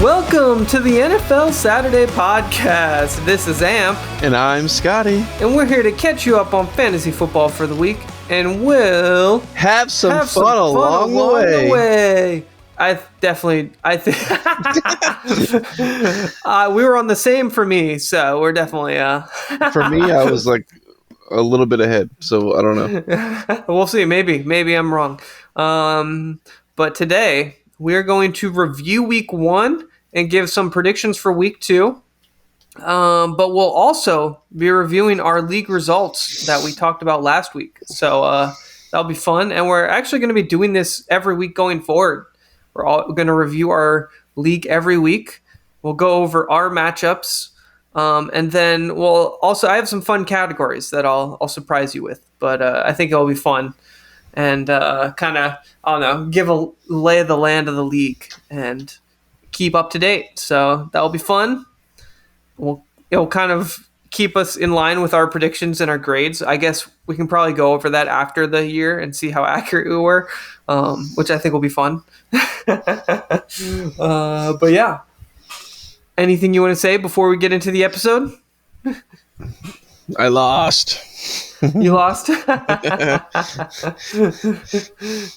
Welcome to the NFL Saturday Podcast. This is Amp. And I'm Scotty. And we're here to catch you up on fantasy football for the week. And we'll have some fun along the way. I think we were on the same for me, so we're definitely For me, I was like a little bit ahead, so I don't know. We'll see. Maybe I'm wrong. But today we're going to review week 1 and give some predictions for week 2. But we'll also be reviewing our league results that we talked about last week. So that'll be fun. And we're actually going to be doing this every week going forward. We're all going to review our league every week. We'll go over our matchups. And then I have some fun categories that I'll surprise you with. But I think it'll be fun. And give a lay of the land of the league and keep up to date. So that'll be fun. It'll kind of keep us in line with our predictions and our grades. I guess we can probably go over that after the year and see how accurate we were, which I think will be fun. But yeah. Anything you want to say before we get into the episode? I lost. You lost?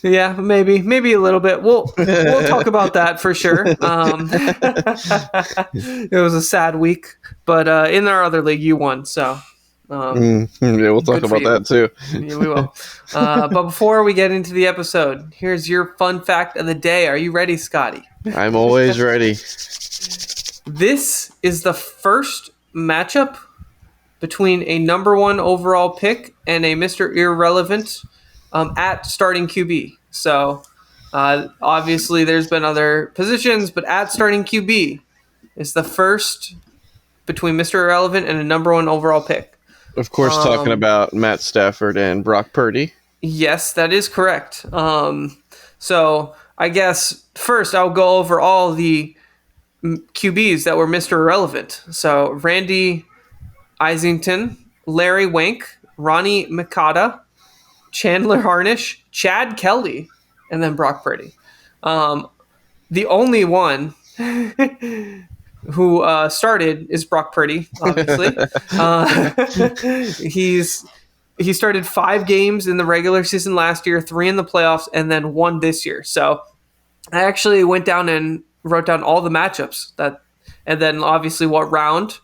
Yeah, maybe a little bit. We'll talk about that for sure. It was a sad week, but in our other league, you won. So yeah, we'll talk about that too. Yeah, we will. But before we get into the episode, here's your fun fact of the day. Are you ready, Scotty? I'm always ready. This is the first matchup between a number 1 overall pick and a Mr. Irrelevant at starting QB. So, obviously, there's been other positions, but at starting QB is the first between Mr. Irrelevant and a number 1 overall pick. Of course, talking about Matt Stafford and Brock Purdy. Yes, that is correct. So, I guess first I'll go over all the QBs that were Mr. Irrelevant. So, Randy Eisington, Larry Wank, Ronnie Mikata, Chandler Harnish, Chad Kelly, and then Brock Purdy. The only one who started is Brock Purdy, obviously. He started 5 games in the regular season last year, 3 in the playoffs, and then 1 this year. So I actually went down and wrote down all the matchups and then obviously what round.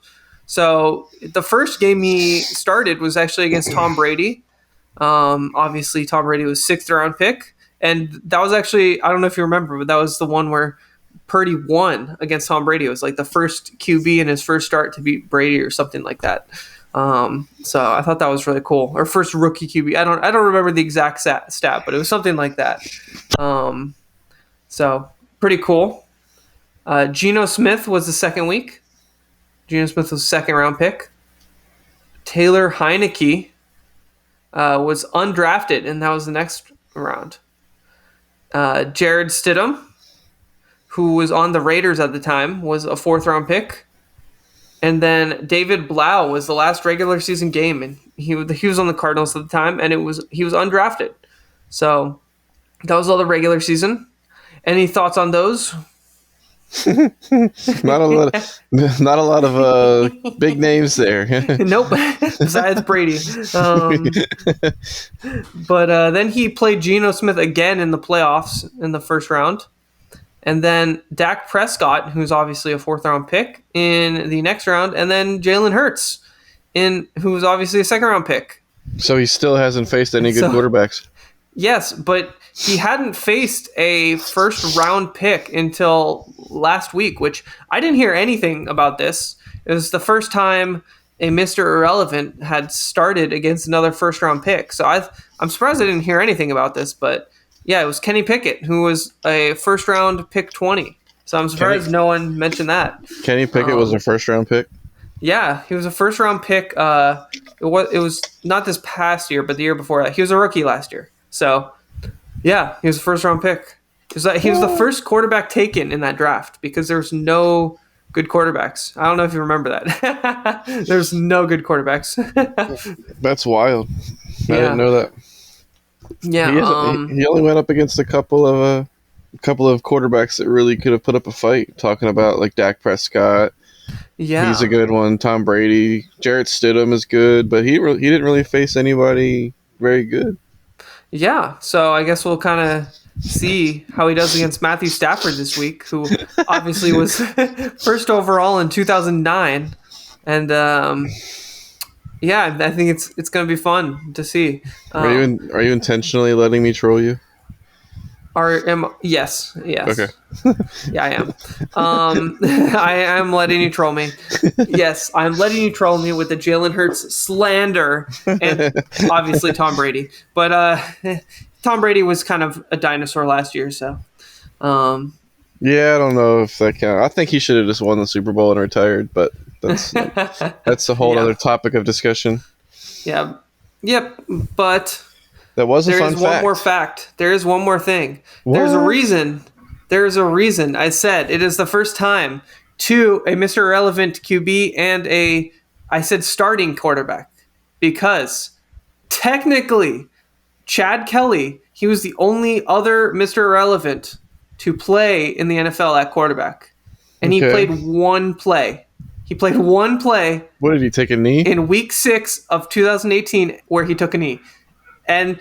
So the first game he started was actually against Tom Brady. Obviously, Tom Brady was 6th round pick. And that was actually, I don't know if you remember, but that was the one where Purdy won against Tom Brady. It was like the first QB in his first start to beat Brady or something like that. So I thought that was really cool. Or first rookie QB. I don't remember the exact stat, but it was something like that. So pretty cool. Geno Smith was the second week. Geno Smith was a 2nd round pick. Taylor Heineke was undrafted, and that was the next round. Jared Stidham, who was on the Raiders at the time, was a 4th round pick. And then David Blau was the last regular season game, and he was on the Cardinals at the time, and he was undrafted. So that was all the regular season. Any thoughts on those? Not a lot of big names there. Nope. Besides Brady. But then he played Geno Smith again in the playoffs in the first round. And then Dak Prescott, who's obviously a 4th round pick, in the next round. And then Jalen Hurts, who was obviously a 2nd round pick. So he still hasn't faced any good quarterbacks. Yes, but he hadn't faced a 1st round pick until last week, which I didn't hear anything about this. It was the first time a Mr. Irrelevant had started against another 1st round pick. So I'm surprised I didn't hear anything about this, but yeah, it was Kenny Pickett, who was a 1st round pick 20. So I'm surprised no one mentioned that. Kenny Pickett was a 1st round pick? Yeah, he was a 1st round pick. It was not this past year, but the year before that. He was a rookie last year. So, yeah, he was a 1st round pick. He was the first quarterback taken in that draft because there was no good quarterbacks. I don't know if you remember that. There's no good quarterbacks. That's wild. I didn't know that. Yeah. He only went up against a couple of a couple of quarterbacks that really could have put up a fight. Talking about like Dak Prescott, he's a Yeah. good one. Tom Brady, Jarrett Stidham is good, but he didn't really face anybody very good. Yeah. So I guess we'll kind of see how he does against Matthew Stafford this week, who obviously was first overall in 2009. And yeah, I think it's going to be fun to see. Are you intentionally letting me troll you? Yes, Okay. yes. Yeah, I am. I am letting you troll me. Yes, I'm letting you troll me with the Jalen Hurts slander and obviously Tom Brady. But Tom Brady was kind of a dinosaur last year, so um, Yeah, I don't know if that counts. I think he should have just won the Super Bowl and retired, but that's that's a whole yeah, other topic of discussion. yeah, yep. But That was a there fun is one more fact. fact. There is one more thing. There's a What? reason. There's a reason. I said it is the first time a Mr. Irrelevant QB and I said starting quarterback because technically Chad Kelly, he was the only other Mr. Irrelevant to play in the NFL at quarterback. And he Okay. played one play. He played one play What did he take a knee? in week 6 of 2018 where he took a knee. And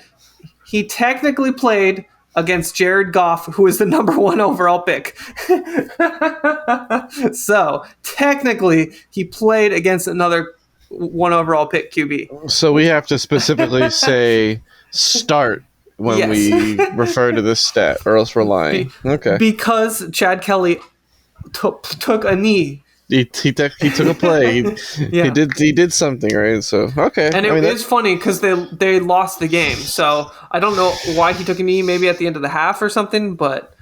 he technically played against Jared Goff, who was the number 1 overall pick. So technically, he played against another 1 overall pick QB. So we have to specifically say start when Yes. we refer to this stat, or else we're lying. Okay. Because Chad Kelly took a knee. He took a play. Yeah. He did something, right? So okay. And it is funny because they lost the game. So I don't know why he took a knee, maybe at the end of the half or something, but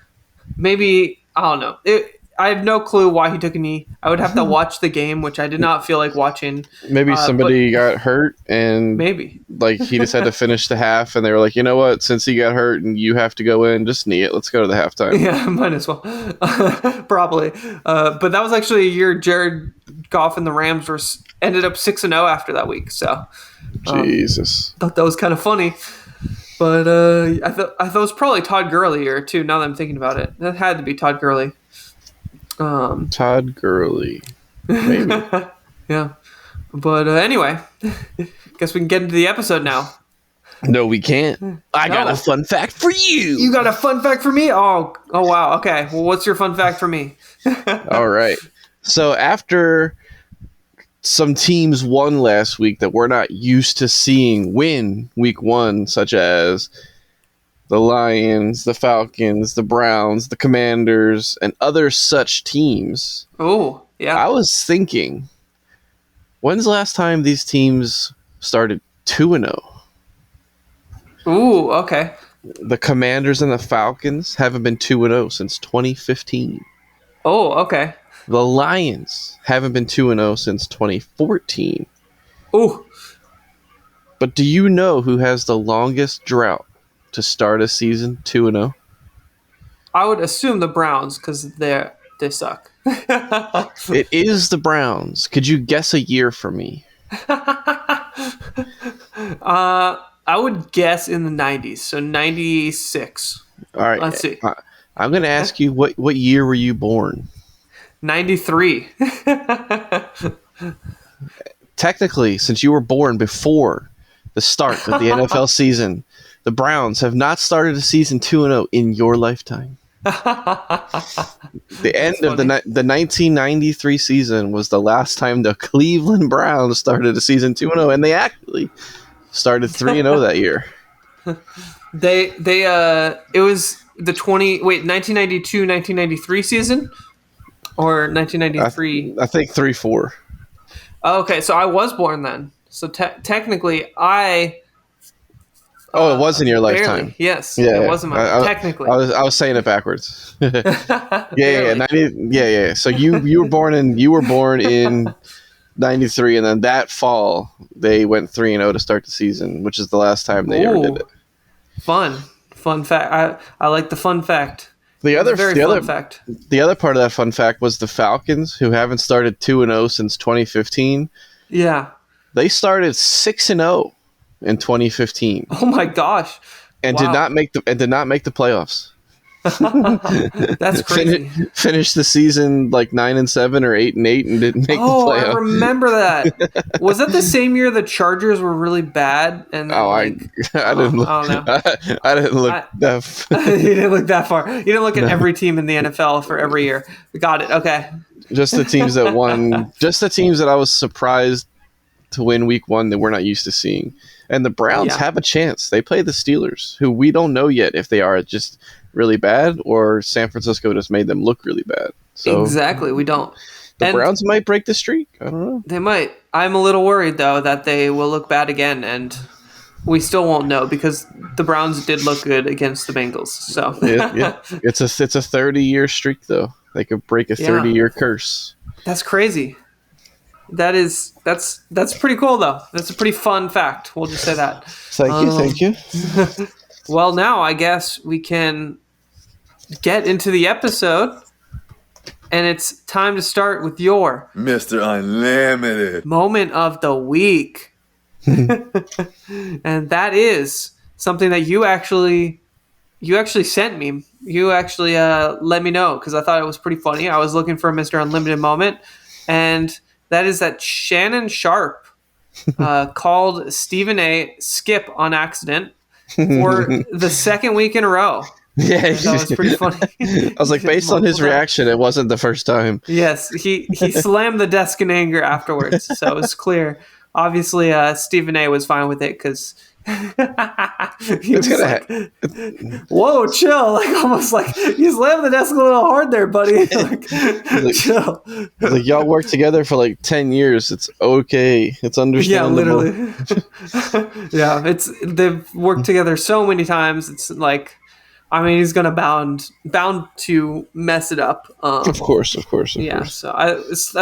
maybe, I don't know. I have no clue why he took a knee. I would have to watch the game, which I did not feel like watching. Maybe somebody got hurt and Maybe. like he just had to finish the half, and they were like, you know what? Since he got hurt and you have to go in, just knee it. Let's go to the halftime. Yeah, might as well. Probably. But that was actually a year Jared Goff and the Rams ended up 6-0 after that week. So Jesus. thought that was kind of funny. But I thought it was probably Todd Gurley year too. Now that I'm thinking about it, that had to be Todd Gurley. Todd Gurley. Maybe. Yeah. But anyway, guess we can get into the episode now. No, we can't. I got No. a fun fact for you. You got a fun fact for me? Oh wow. Okay. Well, what's your fun fact for me? All right. So after some teams won last week that we're not used to seeing win week 1, such as the Lions, the Falcons, the Browns, the Commanders, and other such teams, Oh, yeah. I was thinking, when's the last time these teams started 2-0? Ooh, okay. The Commanders and the Falcons haven't been 2-0 since 2015. Oh, okay. The Lions haven't been 2-0 since 2014. Ooh. But do you know who has the longest drought to start a season 2-0? I would assume the Browns because they suck. It is the Browns. Could you guess a year for me? I would guess in the 90s, so 96. All right. Let's see. I'm going to ask you, what year were you born? 93. Technically, since you were born before the start of the NFL season, the Browns have not started a season 2-0 in your lifetime. The end of the 1993 season was the last time the Cleveland Browns started a season 2-0, and they actually started 3-0 that year. It was the 1992-1993 season or 1993. I think 3-4. Okay, so I was born then. So technically I Oh, it was in your barely. lifetime. Yes. Yeah, It wasn't my technically. I was saying it backwards. Yeah. Barely. So you were born in 93, and then that fall they went 3-0 to start the season, which is the last time they ever did it. Fun fact. I like the fun fact. The other fun fact. The other part of that fun fact was the Falcons, who haven't started 2-0 since 2015. Yeah. They started 6-0 in 2015 Oh my gosh. and Wow. did not make the playoffs. That's crazy. Finished the season like 9-7 or 8-8 and didn't make the Oh, I playoff. remember that. Was that the same year the Chargers were really bad and Oh, I like? I Oh, didn't look. I don't know. I didn't look I, that. you didn't look that far. You didn't look at No, every team in the NFL for every year. Got it. Okay. just the teams that won. Just the teams that I was surprised to win week one that we're not used to seeing. And the Browns Yeah. have a chance. They play the Steelers, who we don't know yet if they are just really bad or San Francisco just made them look really bad. So Exactly. We don't. the And Browns might break the streak. I don't know. they might. I'm a little worried though that they will look bad again, and we still won't know because the Browns did look good against the Bengals. So Yeah. It's a 30-year streak though. They could break a Yeah. 30-year curse. that's crazy. That's pretty cool though. That's a pretty fun fact. We'll just say that. Thank you. Well, now I guess we can get into the episode, and it's time to start with your Mr. Unlimited. moment of the week. And that is something that you actually sent me. You actually let me know because I thought it was pretty funny. I was looking for a Mr. Unlimited moment, and that is that Shannon Sharp called Stephen A. Skip on accident for the second week in a row. Yeah, That was pretty funny. I was like, based on his reaction, it wasn't the first time. Yes, he slammed the desk in anger afterwards, so it was clear. Obviously, Stephen A. was fine with it because he was like, "Whoa, chill!" Like almost like you slammed the desk a little hard there, buddy. Like, chill. Like y'all worked together for like 10 years. It's okay. It's Yeah, understandable. literally. Yeah, they've worked together so many times. It's like, I mean, he's gonna bound to mess it up. Of course. Yeah, so I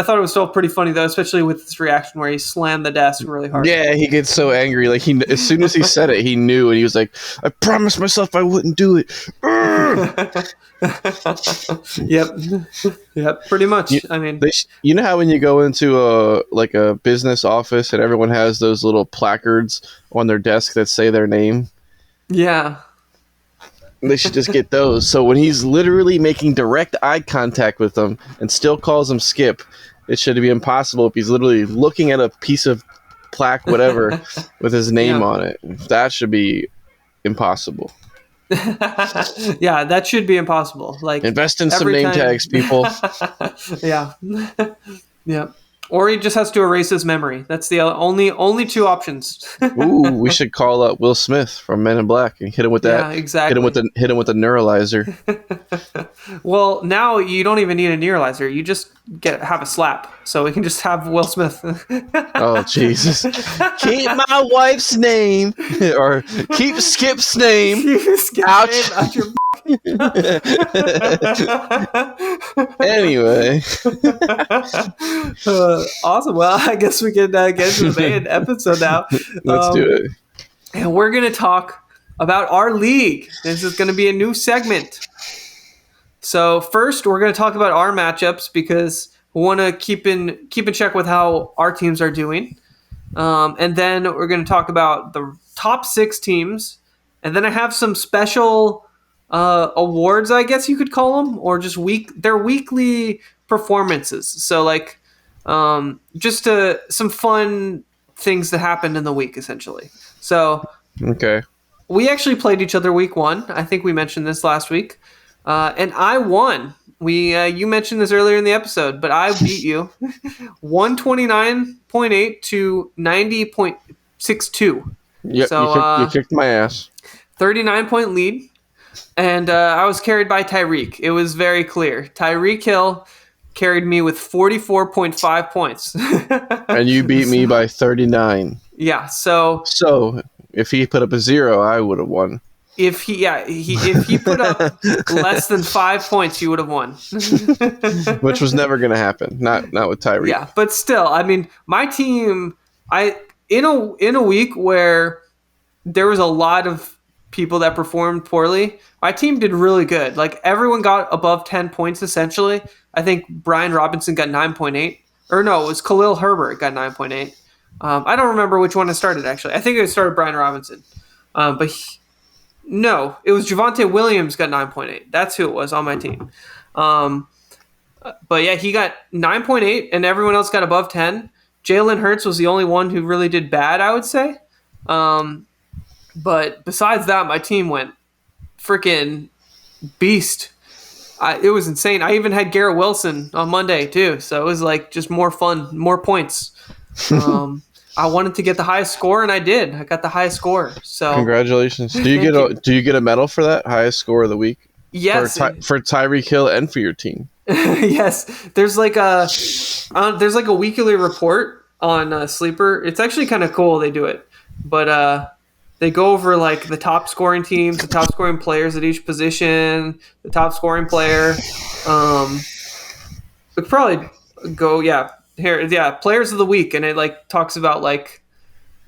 thought it was still pretty funny though, especially with his reaction where he slammed the desk really hard. Yeah, he gets so angry. Like as soon as he said it, he knew, and he was like, "I promised myself I wouldn't do it." Yep, pretty much. I mean, You know how when you go into a business office and everyone has those little placards on their desk that say their name? yeah, They should just get those. So when he's literally making direct eye contact with them and still calls him Skip, it should be impossible if he's literally looking at a piece of plaque, whatever, with his name Yeah. on it. That should be impossible. yeah, that should be impossible. Like Invest in some every name time- tags, people. Yeah, yeah. Or he just has to erase his memory. That's the only two options. Ooh, we should call up Will Smith from Men in Black and hit him with that. Yeah, exactly. Hit him with the neuralizer. Well, now you don't even need a neuralizer. You just have a slap, so we can just have Will Smith. Oh Jesus! Keep my wife's name, or keep Skip's name. Ouch. Out your Anyway, awesome. Well, I guess we can get into the main episode now. let's do it. And we're going to talk about our league. This is going to be a new segment. So first, we're going to talk about our matchups because we want to keep in check with how our teams are doing. And then we're going to talk about the top 6 teams. And then I have some special awards, I guess you could call them, or just their weekly performances. So like just some fun things that happened in the week, essentially. So Okay. we actually played each other week 1. I think we mentioned this last week. And I won. You mentioned this earlier in the episode, but I beat you 129.8 to 90.62. Yep. So, you kicked my ass. 39-point lead. And I was carried by Tyreek. It was very clear. Tyreek Hill carried me with 44.5 points. And you beat me by 39. Yeah, so So if he put up a 0, I would have won. if he put up less than 5 points, you would have won. Which was never going to happen. Not with Tyreek. Yeah, but still, I mean, my team, in a week where there was a lot of people that performed poorly, my team did really good. Like everyone got above 10 points essentially. I think Brian Robinson got 9.8, or no, it was Khalil Herbert got 9.8. I don't remember which one I started actually. I think I started Brian Robinson, but No, it was Javonte Williams got 9.8. That's who it was on my team. Um, but yeah, he got 9.8, and everyone else got above 10. Jalen Hurts was the only one who really did bad, I would say. But besides that, my team went freaking beast. It was insane. I even had Garrett Wilson on Monday too, so it was like just more fun, more points. I wanted to get the highest score, and I did. I got the highest score. So Congratulations! Do you get a medal for that highest score of the week? Yes, for Tyreek Hill and for your team. Yes, there's like a weekly report on Sleeper. It's actually kind of cool they do it, but they go over like the top scoring teams, the top scoring players at each position, the top scoring player. We could probably go players of the week, and it like talks about like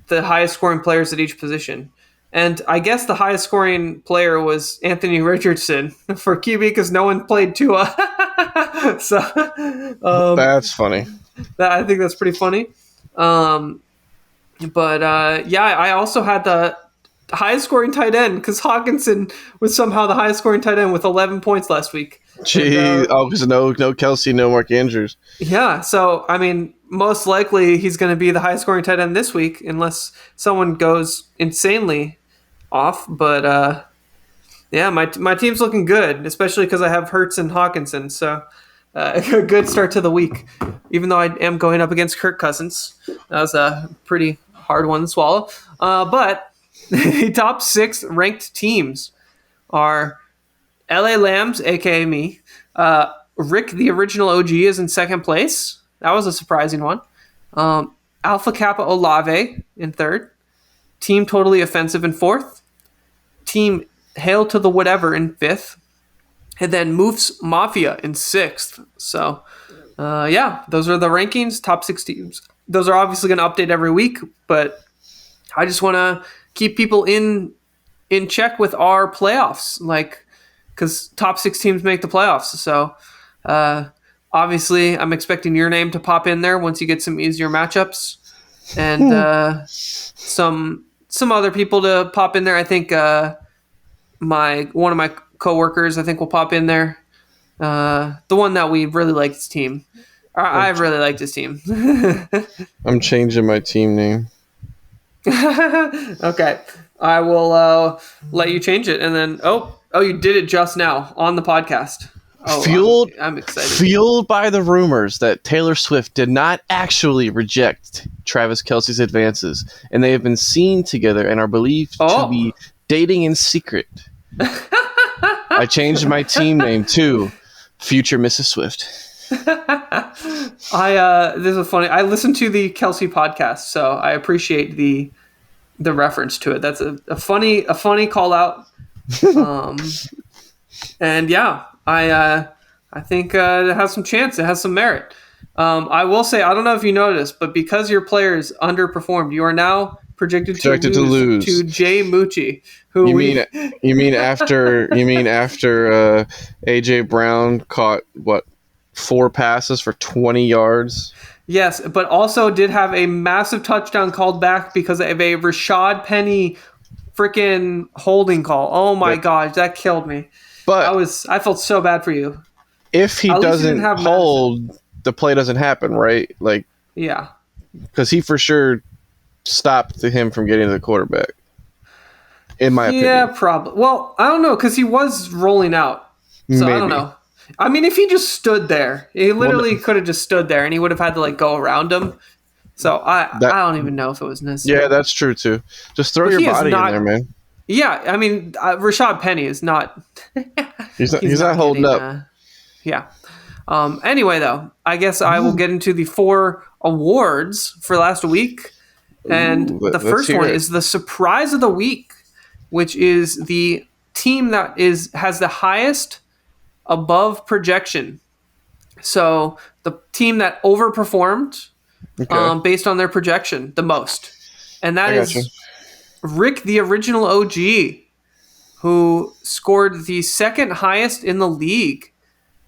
the highest scoring players at each position. And I guess the highest scoring player was Anthony Richardson for QB because no one played Tua. So that's funny. I think that's pretty funny. I also had the highest scoring tight end because Hawkinson was somehow the highest scoring tight end with 11 points last week. Gee, because no Kelsey, no Mark Andrews. Yeah, so I mean, most likely he's going to be the highest scoring tight end this week unless someone goes insanely off. But my team's looking good, especially because I have Hurts and Hawkinson. So a good start to the week, even though I am going up against Kirk Cousins. That was a pretty hard one to swallow. But the top 6 ranked teams are LA Lambs, aka me. Rick, the original OG, is in second place. That was a surprising one. Alpha Kappa Olave in third. Team Totally Offensive in fourth. Team Hail to the Whatever in fifth. And then Moof's Mafia in sixth. So, those are the rankings, top 6 teams. Those are obviously going to update every week, but I just want to keep people in check with our playoffs, because top 6 teams make the playoffs. So, obviously, I'm expecting your name to pop in there once you get some easier matchups, and some other people to pop in there. I think one of my coworkers, I think, will pop in there. The one that we really like his team. I really liked his team. I'm changing my team name. Okay, I will let you change it, and then you did it just now on the podcast. I'm excited. Fueled by the rumors that Taylor Swift did not actually reject Travis Kelce's advances, and they have been seen together and are believed to be dating in secret. I changed my team name to Future Mrs. Swift. This is funny. I listened to the Kelsey podcast, so I appreciate the reference to it. That's a funny call out. And yeah, I think it has some chance. It has some merit. I will say, I don't know if you noticed, but because your players underperformed, you are now projected to lose to Jay Mucci. You mean after AJ Brown caught 4 passes for 20 yards? Yes, but also did have a massive touchdown called back because of a Rashad Penny freaking holding call. Oh my gosh, that killed me. But I felt so bad for you. If he doesn't hold, the play doesn't happen, right? Yeah. Because he for sure stopped him from getting to the quarterback. In my opinion. Yeah, probably. Well, I don't know, because he was rolling out. So maybe. I don't know. I mean, if he just stood there, he literally could have just stood there, and he would have had to go around him. So I don't even know if it was necessary. Yeah, that's true too. Just throw your body in there, man. Yeah, I mean, Rashad Penny is not. he's not holding up. Yeah. Anyway, though, I guess I will get into the 4 awards for last week, and the first one is the surprise of the week, which is the team that has the highest above projection. So the team that overperformed based on their projection the most. And that is Rick, the original OG, who scored the second highest in the league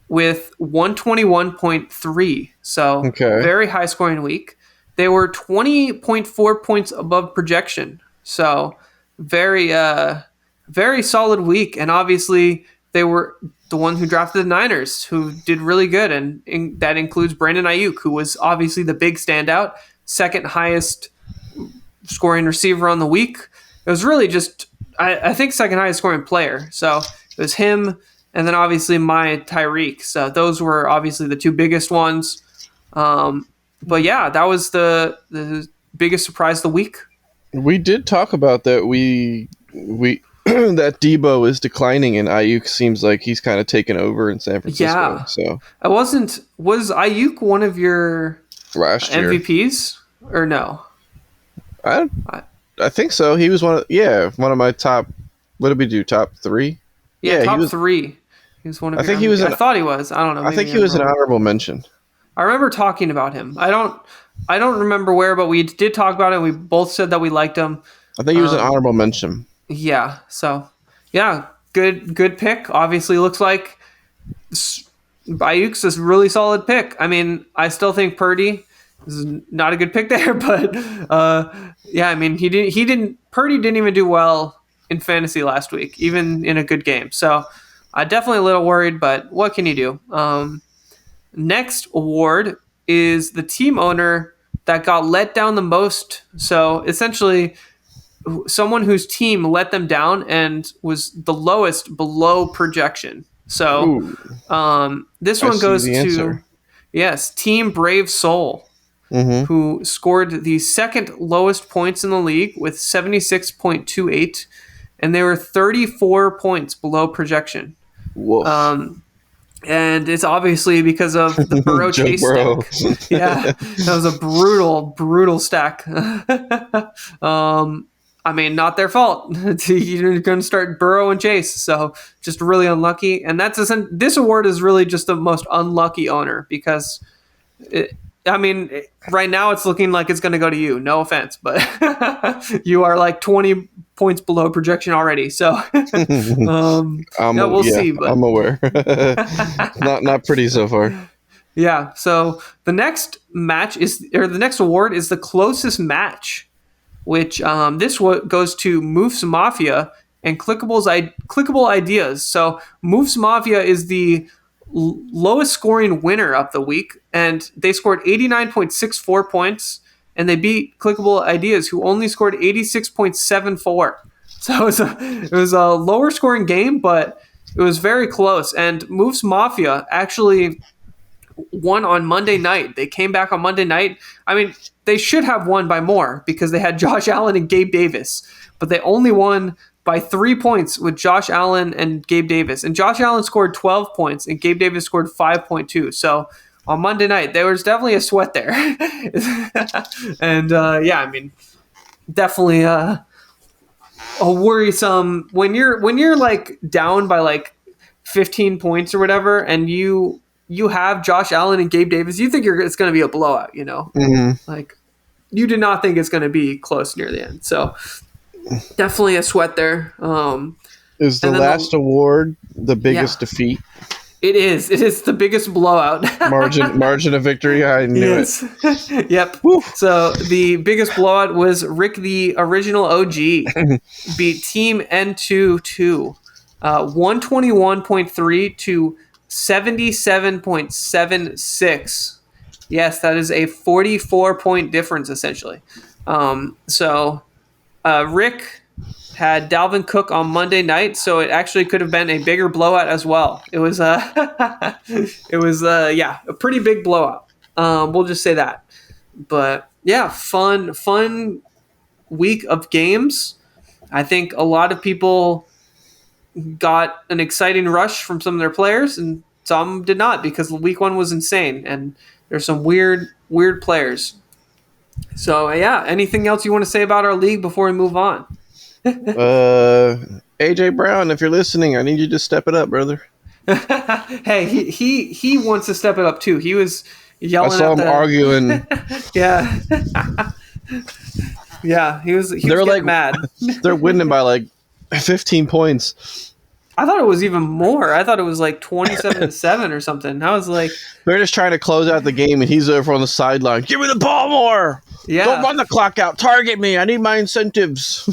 with 121.3. So very high scoring week. They were 20.4 points above projection. So very very solid week, and obviously they were the one who drafted the Niners, who did really good, and that includes Brandon Ayuk, who was obviously the big standout, second highest scoring receiver on the week. It was really just, I think, second highest scoring player. So it was him, and then obviously my Tyreek. So those were obviously the two biggest ones. But yeah, that was the biggest surprise of the week. We did talk about that. We that Debo is declining, and Ayuk seems like he's kind of taken over in San Francisco. Yeah. So Was Ayuk one of your last year MVPs or no? I think so. He was one of my top. What did we do? Top 3? Yeah, top he was, 3. He was one of. I think he was. I thought he was. I don't know. I think he was an honorable mention. I remember talking about him. I don't remember where, but we did talk about it. We both said that we liked him. I think he was an honorable mention. Yeah. So, yeah, good pick. Obviously, looks like Ayuk's a really solid pick. I mean, I still think Purdy is not a good pick there, but yeah, I mean, Purdy didn't even do well in fantasy last week, even in a good game. So, definitely a little worried, but what can you do? Next award is the team owner that got let down the most. So essentially, someone whose team let them down and was the lowest below projection. So this one goes to, yes, Team Brave Soul, who scored the second lowest points in the league with 76.28, and they were 34 points below projection. Whoa. And it's obviously because of the Burrow chase stack. Yeah, that was a brutal stack. I mean, not their fault. You're going to start Burrow and Chase, so just really unlucky. And this award is really just the most unlucky owner because, right now it's looking like it's going to go to you. No offense, but you are like 20 points below projection already. So we'll see. But I'm aware. not pretty so far. Yeah. So the next award is the closest match, which this goes to Moof's Mafia and Clickable Ideas. So Moof's Mafia is the lowest scoring winner of the week, and they scored 89.64 points, and they beat Clickable Ideas, who only scored 86.74. So it was a lower scoring game, but it was very close. And Moof's Mafia actually won on Monday night. They came back on Monday night. I mean, they should have won by more because they had Josh Allen and Gabe Davis, but they only won by 3 points with Josh Allen and Gabe Davis. And Josh Allen scored 12 points and Gabe Davis scored 5.2. So on Monday night, there was definitely a sweat there. And I mean, definitely a worrisome when you're like down by like 15 points or whatever, and you have Josh Allen and Gabe Davis, you think it's going to be a blowout, like you do not think it's going to be close near the end. So definitely a sweat there. Is the last award the biggest defeat? It is. It is the biggest blowout. margin of victory. I knew it. Yep. Woo. So the biggest blowout was Rick, the original OG, beat Team N22, 121.3 to 77.76. Yes, that is a 44-point difference essentially. Rick had Dalvin Cook on Monday night, so it actually could have been a bigger blowout as well. It was a pretty big blowout. We'll just say that. But yeah, fun week of games. I think a lot of people got an exciting rush from some of their players, and some did not because week 1 was insane, and there's some weird players. So yeah, anything else you want to say about our league before we move on? AJ Brown, if you're listening, I need you to step it up, brother. Hey, he wants to step it up too. He was yelling. I saw him arguing. Yeah, yeah. He was like mad. They're winning by like 15 points. I thought it was even more. I thought it was like 27-7 or something. I was like, They're just trying to close out the game, and he's over on the sideline. Give me the ball more. yeah. Don't run the clock out. Target me. I need my incentives.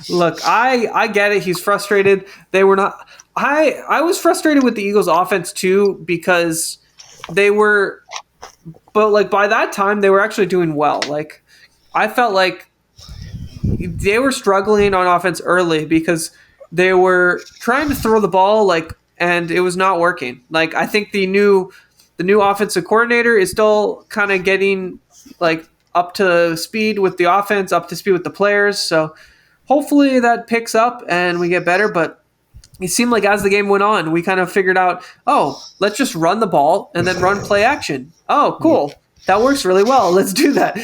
Look, I get it. He's frustrated. They were not. I was frustrated with the Eagles' offense too because they were, but like by that time they were actually doing well. Like I felt like they were struggling on offense early because they were trying to throw the ball and it was not working. Like I think the new offensive coordinator is still kind of getting like up to speed with the offense, up to speed with the players. So hopefully that picks up and we get better. But it seemed like as the game went on, we kind of figured out, oh, let's just run the ball and then run play action. Oh, cool. That works really well. Let's do that.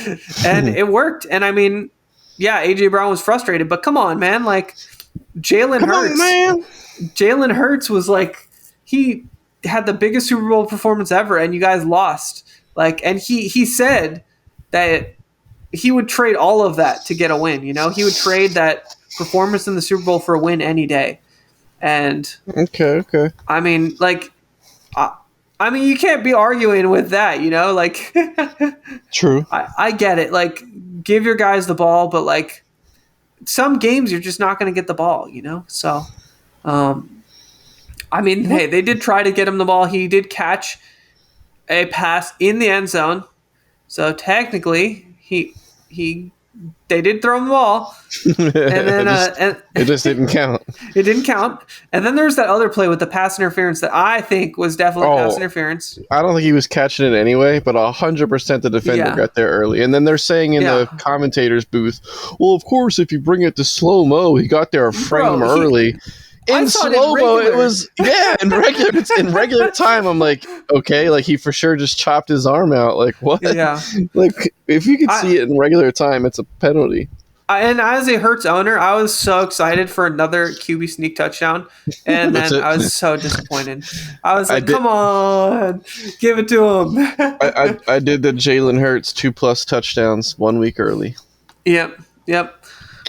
And it worked. And I mean, yeah, A.J. Brown was frustrated, but come on, man. Like Jalen Hurts was like, he had the biggest Super Bowl performance ever and you guys lost. Like, and he said that he would trade all of that to get a win. You know, he would trade that performance in the Super Bowl for a win any day. And okay. I mean, like, you can't be arguing with that, you know, like, True. I get it. Like, give your guys the ball, but like some games you're just not going to get the ball, you know? So, I mean, hey, they did try to get him the ball. He did catch a pass in the end zone. So technically they did throw him the ball, and then it just didn't count. It didn't count. And then there's that other play with the pass interference that I think was definitely pass interference. I don't think he was catching it anyway, but 100% the defender got there early. And then they're saying in the commentator's booth, well, of course, if you bring it to slow-mo, he got there a frame early. In slow-mo, it was, in regular time, I'm like, okay, like he for sure just chopped his arm out. Like, what? Yeah. Like, if you could see it in regular time, it's a penalty. And as a Hurts owner, I was so excited for another QB sneak touchdown. And then I was so disappointed. I was like, come on, give it to him. I did the Jalen Hurts 2+ touchdowns 1 week early. Yep.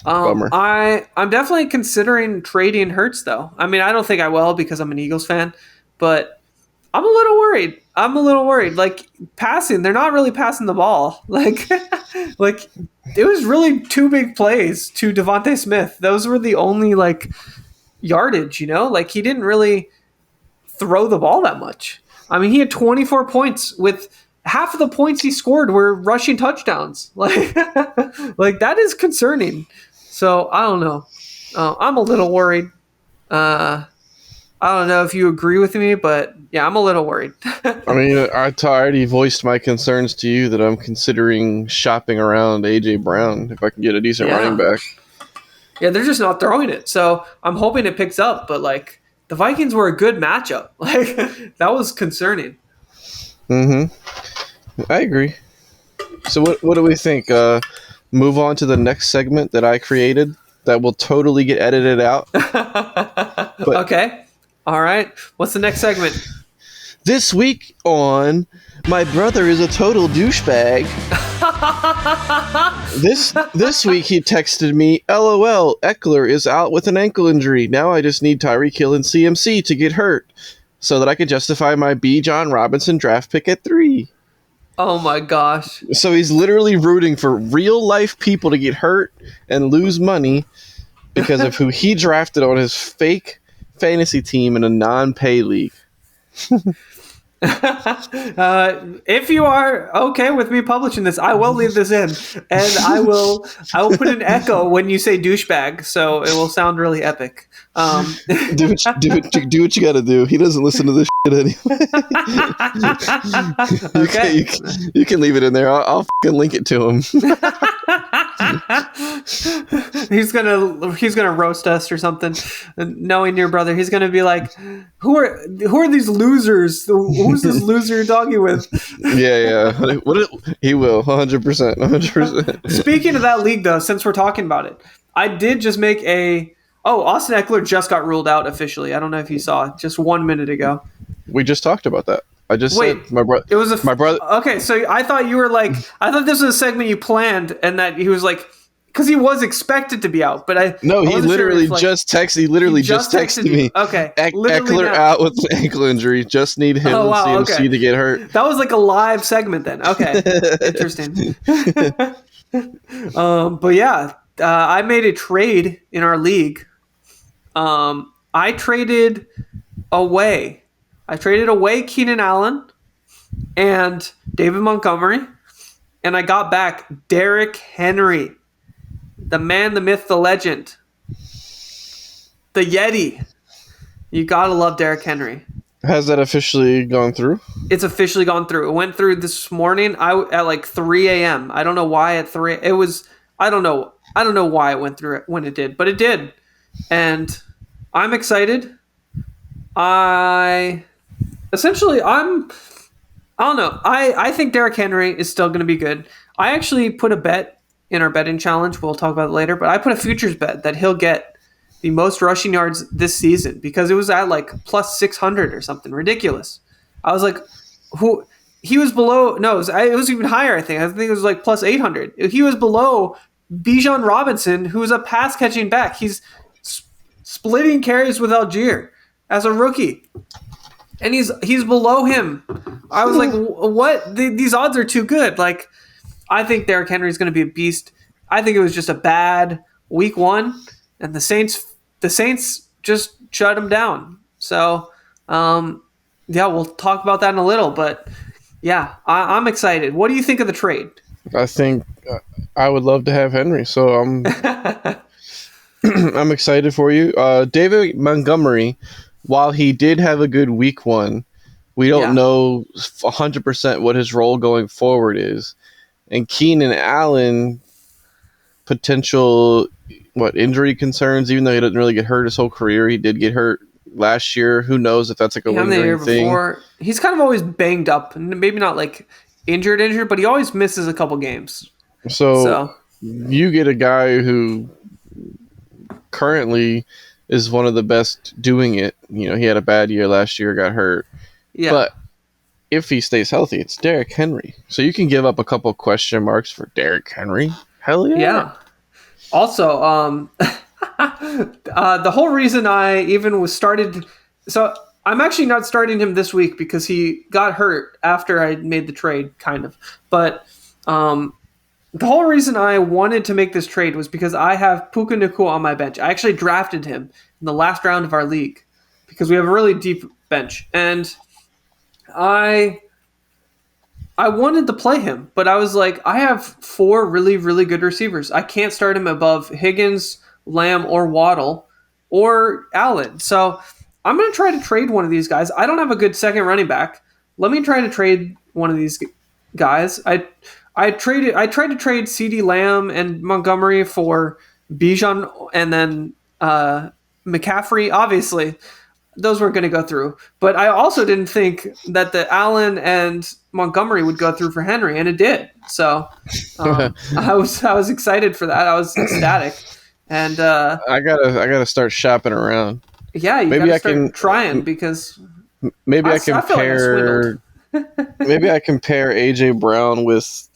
Bummer. I'm definitely considering trading Hurts, though. I mean, I don't think I will because I'm an Eagles fan, but I'm a little worried. Like, passing, they're not really passing the ball. Like it was really 2 big plays to Devontae Smith. Those were the only, like, yardage, you know? Like, he didn't really throw the ball that much. I mean, he had 24 points with half of the points he scored were rushing touchdowns. Like that is concerning. So I don't know. I'm a little worried. I don't know if you agree with me, but yeah, I'm a little worried. I mean, I already voiced my concerns to you that I'm considering shopping around A.J. Brown if I can get a decent running back. Yeah, they're just not throwing it. So I'm hoping it picks up, but like the Vikings were a good matchup. Like that was concerning. Mm-hmm. I agree. So what do we think? Move on to the next segment that I created that will totally get edited out. Okay. All right. What's the next segment? This week on My Brother is a Total Douchebag. This week he texted me, LOL, Eckler is out with an ankle injury. Now I just need Tyreek Hill and CMC to get hurt so that I could justify my B. John Robinson draft pick at 3. Oh my gosh. So he's literally rooting for real life people to get hurt and lose money because of who he drafted on his fake fantasy team in a non-pay league. If you are okay with me publishing this, I will leave this in, and I will put an echo when you say douchebag, so it will sound really epic. Do what you got to do. He doesn't listen to this shit anyway. Okay, you can leave it in there. I'll fucking link it to him. He's gonna roast us or something. Knowing your brother, he's gonna be like, "Who are these losers? Who's this loser you're talking with?" Yeah. He will 100%. Speaking of that league, though, since we're talking about it, I did just make Austin Eckler just got ruled out officially. I don't know if you saw it just 1 minute ago. We just talked about that. I just said my brother. It was my brother. Okay, so I thought you were like, I thought this was a segment you planned, and that he was like, because he was expected to be out, but I No, he wasn't sure literally if, like, just texted. He literally just texted you. me. Okay, literally Eckler now. out with an ankle injury. Just need him Oh and wow, CMC okay. to get hurt. That was like a live segment then. Okay, interesting. But yeah, I made a trade in our league. I traded away. I traded away Keenan Allen and David Montgomery, and I got back Derrick Henry, the man, the myth, the legend, the Yeti. You gotta love Derrick Henry. Has that officially gone through? It's officially gone through. It went through this morning. At like 3 a.m. I don't know why at 3. It was. I don't know. I don't know why it went through it when it did, but it did, and I'm excited. I essentially I'm. I don't know. I think Derrick Henry is still going to be good. I actually put a bet in our betting challenge. We'll talk about it later, but I put a futures bet that he'll get the most rushing yards this season because it was at like plus 600 or something ridiculous. I was like, who? He was below. No, it was even higher. I think it was like plus 800. He was below Bijan Robinson, who is a pass catching back. He's splitting carries with Algier as a rookie, and he's below him. I was like, what? These odds are too good. Like, I think Derrick Henry is going to be a beast. I think it was just a bad week one, and the Saints just shut him down. So, yeah, we'll talk about that in a little. But yeah, I'm excited. What do you think of the trade? I think I would love to have Henry, so I'm I'm excited for you. David Montgomery, while he did have a good week one, we don't know 100% what his role going forward is. And Keenan Allen, potential injury concerns, even though he didn't really get hurt his whole career. He did get hurt last year. Who knows if that's like a lingering thing. Before. He's kind of always banged up. Maybe not like injured, but he always misses a couple games. So you get a guy who currently is one of the best doing it. You know, he had a bad year last year, got hurt. Yeah. But if he stays healthy, it's Derrick Henry. So you can give up a couple question marks for Derrick Henry. Hell yeah. Yeah. Also, the whole reason I even was started... So I'm actually not starting him this week because he got hurt after I made the trade, kind of. But the whole reason I wanted to make this trade was because I have Puka Nacua on my bench. I actually drafted him in the last round of our league because we have a really deep bench. And I wanted to play him, but I was like, I have 4 really, really good receivers. I can't start him above Higgins, Lamb, or Waddle, or Allen. So I'm going to try to trade one of these guys. I don't have a good second running back. Let me try to trade one of these guys. I tried to trade CeeDee Lamb and Montgomery for Bijan and then McCaffrey. Obviously, those weren't going to go through. But I also didn't think that the Allen and Montgomery would go through for Henry, and it did. So I was excited for that. I was ecstatic, and I gotta start shopping around. Yeah, maybe I can trying because maybe I compare. Maybe I compare AJ Brown with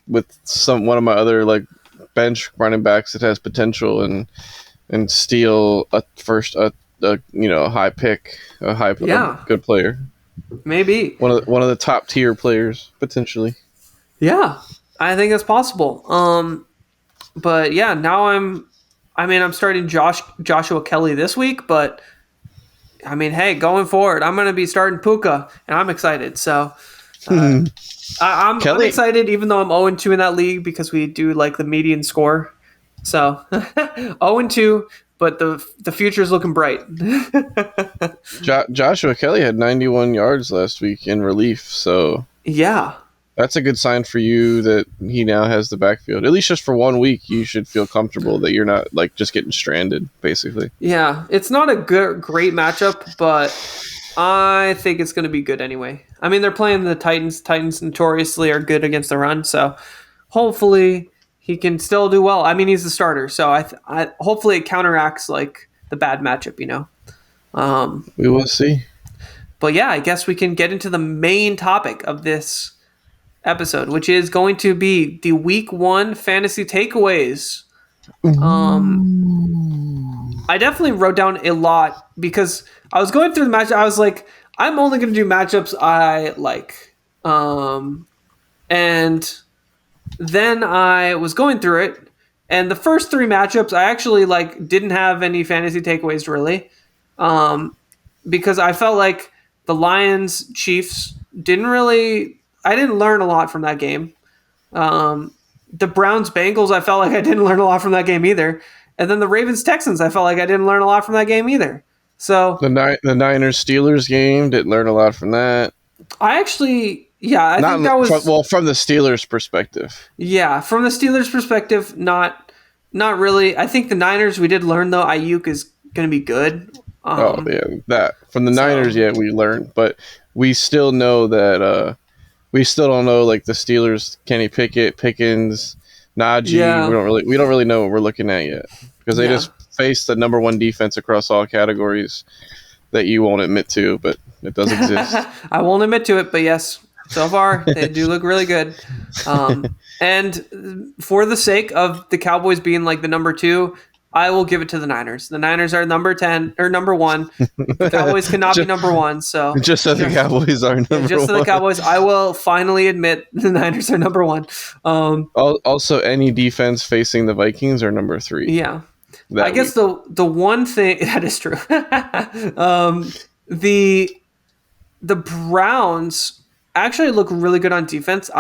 one of my other like bench running backs that has potential and steal a high pick, a good player. Maybe one of the top tier players potentially. Yeah, I think that's possible. But yeah, now I'm starting Joshua Kelly this week, but I mean, hey, going forward, I'm going to be starting Puka, and I'm excited. So I'm excited, even though I'm 0-2 in that league because we do like the median score. So 0-2, but the future is looking bright. Joshua Kelly had 91 yards last week in relief, so yeah. That's a good sign for you that he now has the backfield. At least just for 1 week, you should feel comfortable that you're not like just getting stranded, basically. Yeah, it's not a great matchup, but I think it's going to be good anyway. I mean, they're playing the Titans. Titans notoriously are good against the run, so hopefully he can still do well. I mean, he's the starter, so I hopefully it counteracts like the bad matchup, you know. We will see. But yeah, I guess we can get into the main topic of this episode, which is going to be the week 1 fantasy takeaways. I definitely wrote down a lot because I was going through the match. I was like, I'm only going to do matchups I like. And then I was going through it, and the first three matchups I actually like didn't have any fantasy takeaways really, because I felt like the Lions Chiefs didn't really. I didn't learn a lot from that game. The Browns Bengals, I felt like I didn't learn a lot from that game either. And then the Ravens Texans, I felt like I didn't learn a lot from that game either. So The Niners Steelers game, didn't learn a lot from that. I actually, yeah, I Not think that was from the Steelers' perspective. yeah, from the Steelers' perspective, not really. I think the Niners, we did learn though. Ayuk is going to be good. Oh yeah, that from the Niners, yeah, we learned, but we still know that we still don't know like the Steelers, Kenny Pickett, Pickens, Najee. Yeah. We don't really know what we're looking at yet because they just faced the number one defense across all categories that you won't admit to, but it does exist. I won't admit to it, but yes, so far they do look really good. And for the sake of the Cowboys being like the number 2, I will give it to the Niners. The Niners are number 10 or number 1. The Cowboys cannot be number 1. So just so the Cowboys are number just so the one. Cowboys, I will finally admit the Niners are number 1. Also, any defense facing the Vikings are number 3. Yeah. I guess the one thing that is true. The Browns actually look really good on defense.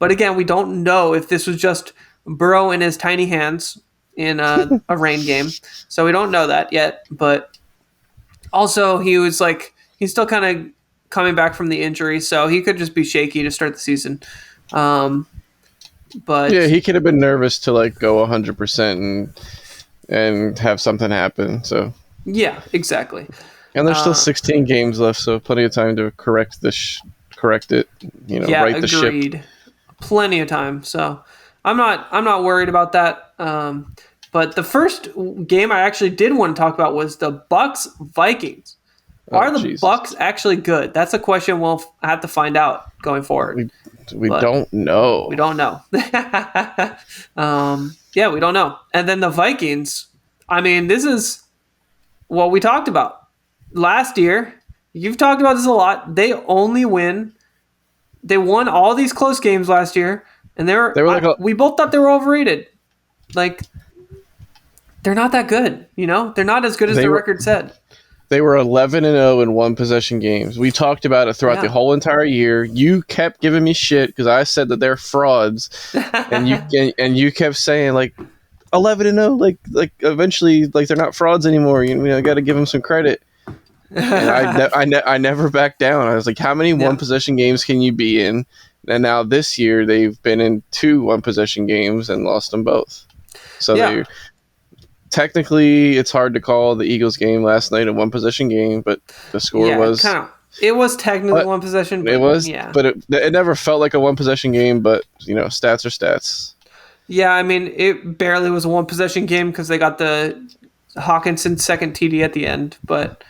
But again, we don't know if this was just Burrow in his tiny hands in a rain game, so we don't know that yet. But also, he's still kind of coming back from the injury, so he could just be shaky to start the season. But yeah, he could have been nervous to like go 100% and have something happen. So yeah, exactly. and there's still 16 games left, so plenty of time to correct it. Right the ship. Agreed. Plenty of time. So I'm not worried about that. But the first game I actually did want to talk about was the Bucks Vikings. Are the Bucks actually good? That's a question we'll have to find out going forward. We don't know. We don't know. Yeah, we don't know. And then the Vikings, I mean, this is what we talked about last year. You've talked about this a lot. They won all these close games last year, and we both thought they were overrated. Like, they're not that good, They're not as good as their record said. They were 11-0 in one possession games. We talked about it throughout the whole entire year. You kept giving me shit because I said that they're frauds, and you kept saying like 11-0, like eventually like they're not frauds anymore. I got to give them some credit. And I never backed down. I was like, how many one possession games can you be in? And now this year they've been in 2 one possession games and lost them both. So technically, it's hard to call the Eagles game last night a one possession game, but the score was it was technically one possession. But, it was, but it never felt like a one possession game. But stats are stats. Yeah, I mean, it barely was a one possession game because they got the Hawkinson second TD at the end. But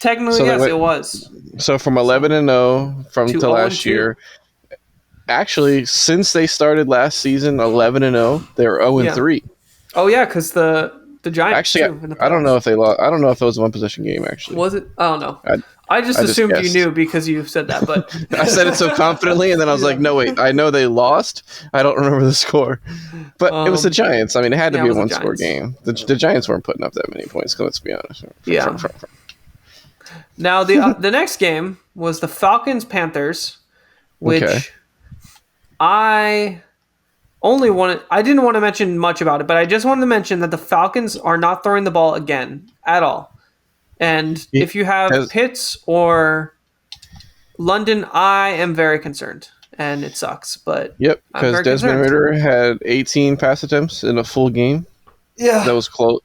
technically, yes, it was. So from 11-0 to last year. Actually, since they started last season, 11-0, they're 0-3. Oh yeah, because the Giants. Actually, I don't know if they lost. I don't know if it was a one possession game. Actually, was it? I don't know. I just assumed you knew because you said that. But I said it so confidently, and then I was like, "No, wait, I know they lost. I don't remember the score." But it was the Giants. I mean, it had to be a one-score game. The Giants weren't putting up that many points. Let's be honest. Now the next game was the Falcons Panthers, which I didn't want to mention much about it, but I just wanted to mention that the Falcons are not throwing the ball again at all. And if you have Pitts or London, I am very concerned, and it sucks. But because Desmond Ridder had 18 pass attempts in a full game. Yeah, that was close.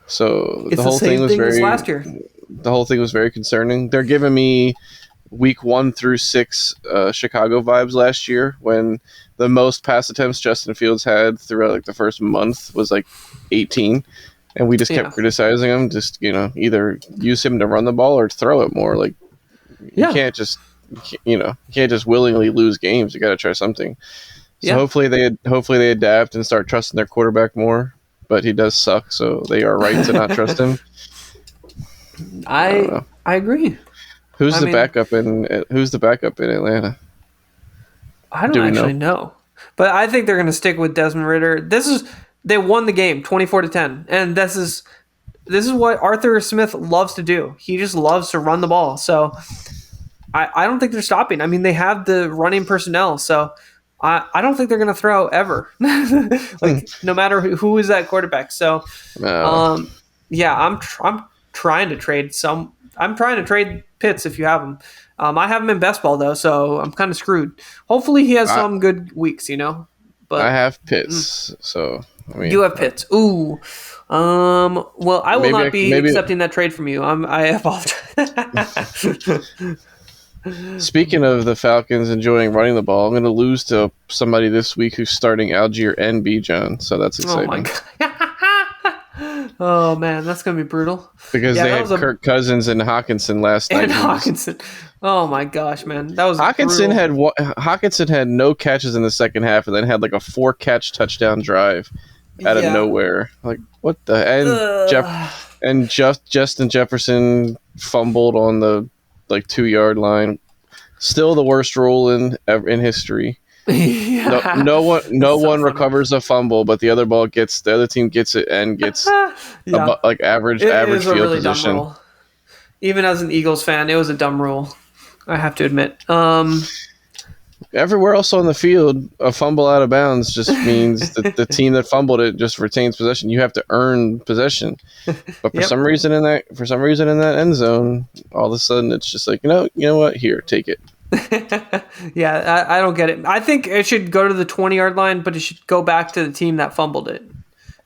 So the whole thing was very last year. The whole thing was very concerning. They're giving me week 1 through 6 Chicago vibes last year when the most pass attempts Justin Fields had throughout like the first month was like 18. And we just kept criticizing him. Just, either use him to run the ball or throw it more. Like, you can't just willingly lose games. You got to try something. So hopefully they adapt and start trusting their quarterback more. But he does suck, so they are right to not trust him. I don't know. I agree. Who's the backup in Atlanta? I don't actually know. But I think they're going to stick with Desmond Ridder. They won the game 24-10, and this is what Arthur Smith loves to do. He just loves to run the ball. So I don't think they're stopping. I mean, they have the running personnel, so I don't think they're going to throw ever. No matter who is that quarterback. So yeah, I'm trying to trade some. I'm trying to trade Pitts if you have him. I have him in best ball though, so I'm kind of screwed. Hopefully he has some good weeks, But I have Pitts, so I mean, you have Pitts. Ooh. Well, I will not be accepting that trade from you. I apologize. Speaking of the Falcons enjoying running the ball, I'm going to lose to somebody this week who's starting Algier and Bijan, so that's exciting. Oh my god. Oh man, that's going to be brutal. Because they had Kirk Cousins and Hawkinson last night. And Hawkinson. Oh my gosh, man, that was Hawkinson had no catches in the second half, and then had like a 4-catch touchdown drive out of nowhere. Like what the Justin Jefferson fumbled on the 2-yard line. Still the worst rule in history. Yeah. No one recovers a fumble, but the other team gets it and gets average field really position. Dumb rule. Even as an Eagles fan, it was a dumb rule. I have to admit. Everywhere else on the field, a fumble out of bounds just means that the team that fumbled it just retains possession. You have to earn possession, but for some reason in that end zone, all of a sudden it's just like you know what? Here, take it. Yeah, I don't get it. I think it should go to the 20-yard line, but it should go back to the team that fumbled it.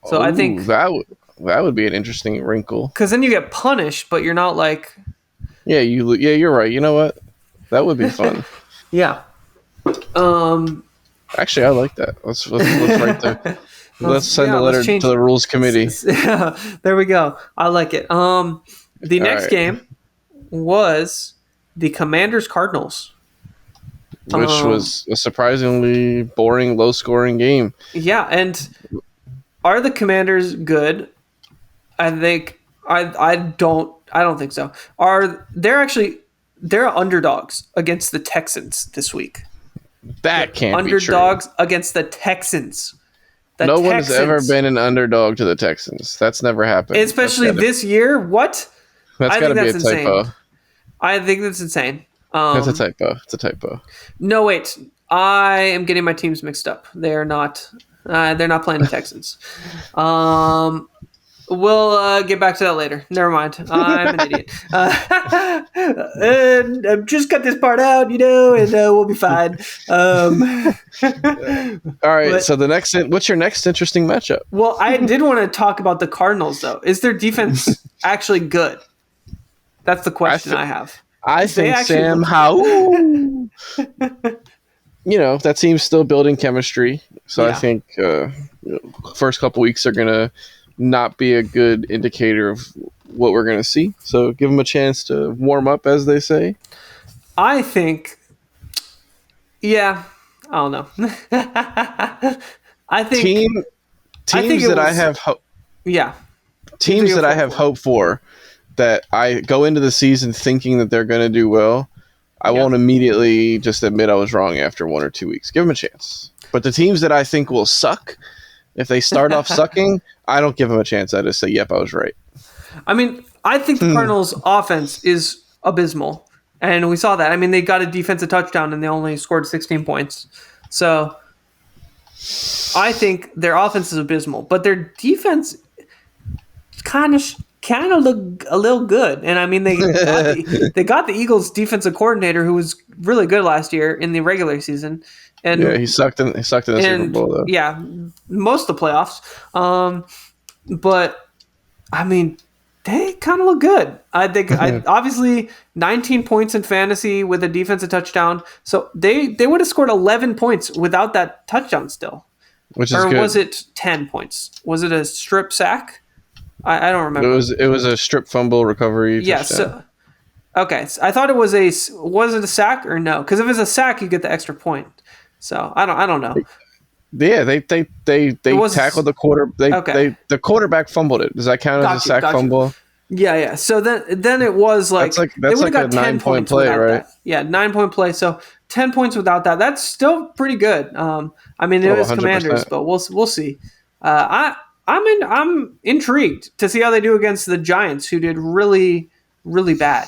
So I think that would be an interesting wrinkle. Because then you get punished, but you're not like. Yeah, you're right. You know what? That would be fun. Yeah. Actually, I like that. Let's write there. Let's send a letter to the rules committee. There we go. I like it. The next game was the Commanders Cardinals, which was a surprisingly boring, low-scoring game. Yeah, and are the Commanders good? I think I don't think so. They're underdogs against the Texans this week. That can't underdogs be true. Against the Texans. No one has ever been an underdog to the Texans. That's never happened. Especially this year. What? That's got to be a typo. I think that's insane. That's a typo. It's a typo. No, wait. I am getting my teams mixed up. They're not playing the Texans. We'll get back to that later. Never mind. I'm an idiot. And just cut this part out, and we'll be fine. All right. So what's your next interesting matchup? Well, I did want to talk about the Cardinals, though. Is their defense actually good? That's the question I have. I think Sam Howell. That team's still building chemistry. So I think first couple weeks are gonna not be a good indicator of what we're going to see. So give them a chance to warm up, as they say. I think, I don't know. I think teams that I have hope for, that I go into the season thinking that they're going to do well. I won't immediately just admit I was wrong after 1 or 2 weeks. Give them a chance. But the teams that I think will suck, if they start off sucking, I don't give them a chance. I just say, yep, I was right. I mean, I think the Cardinals' offense is abysmal. And we saw that. I mean, they got a defensive touchdown and they only scored 16 points. So I think their offense is abysmal. But their defense kind of look a little good. And I mean, they got the Eagles' defensive coordinator who was really good last year in the regular season. And he sucked in the Super Bowl, though. Yeah, most of the playoffs. But I mean, they kind of look good. I think obviously 19 points in fantasy with a defensive touchdown. So they would have scored 11 points without that touchdown still. Which is good. Or was it 10 points? Was it a strip sack? I don't remember. It was a strip fumble recovery touchdown. So, okay. So I thought was it a sack or no? Because if it's a sack, you get the extra point. So I don't know. Yeah, they was tackled the quarter. okay. The quarterback fumbled it. Does that count as a sack fumble? Yeah. So then it was like they That's would have like a got 10 9-point points play, without right? that. Yeah, 9-point play. So 10 points without that. That's still pretty good. I mean, it Oh, was Commanders, 100%. but we'll see. I'm intrigued to see how they do against the Giants, who did really really bad.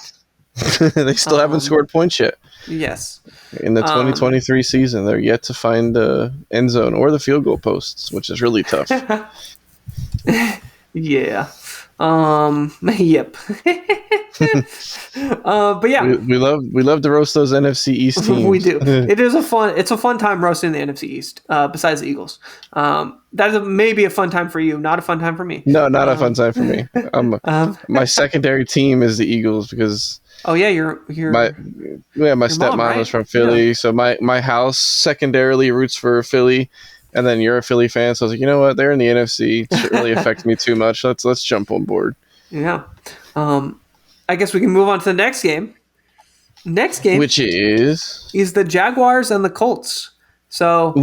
They still haven't Um, scored points yet yes. in the Um, 2023 season. They're yet to find the end zone or the field goal posts, which is really tough. yeah. Yep. But yeah, We love to roast those NFC East we teams. do. It's a fun time roasting the NFC East. Besides the Eagles, that is maybe a fun time for you, not a fun time for me. No, not a fun time for me. Um, My secondary team is the Eagles because oh yeah, my my mom, stepmom right? is from Philly, Yeah. so my house secondarily roots for Philly, and then you're a Philly fan, so I was like, you know what, they're in the NFC. It shouldn't really affect me too much. Let's jump on board. Yeah. I guess we can move on to the next game. Next game Which is is the Jaguars and the Colts. So the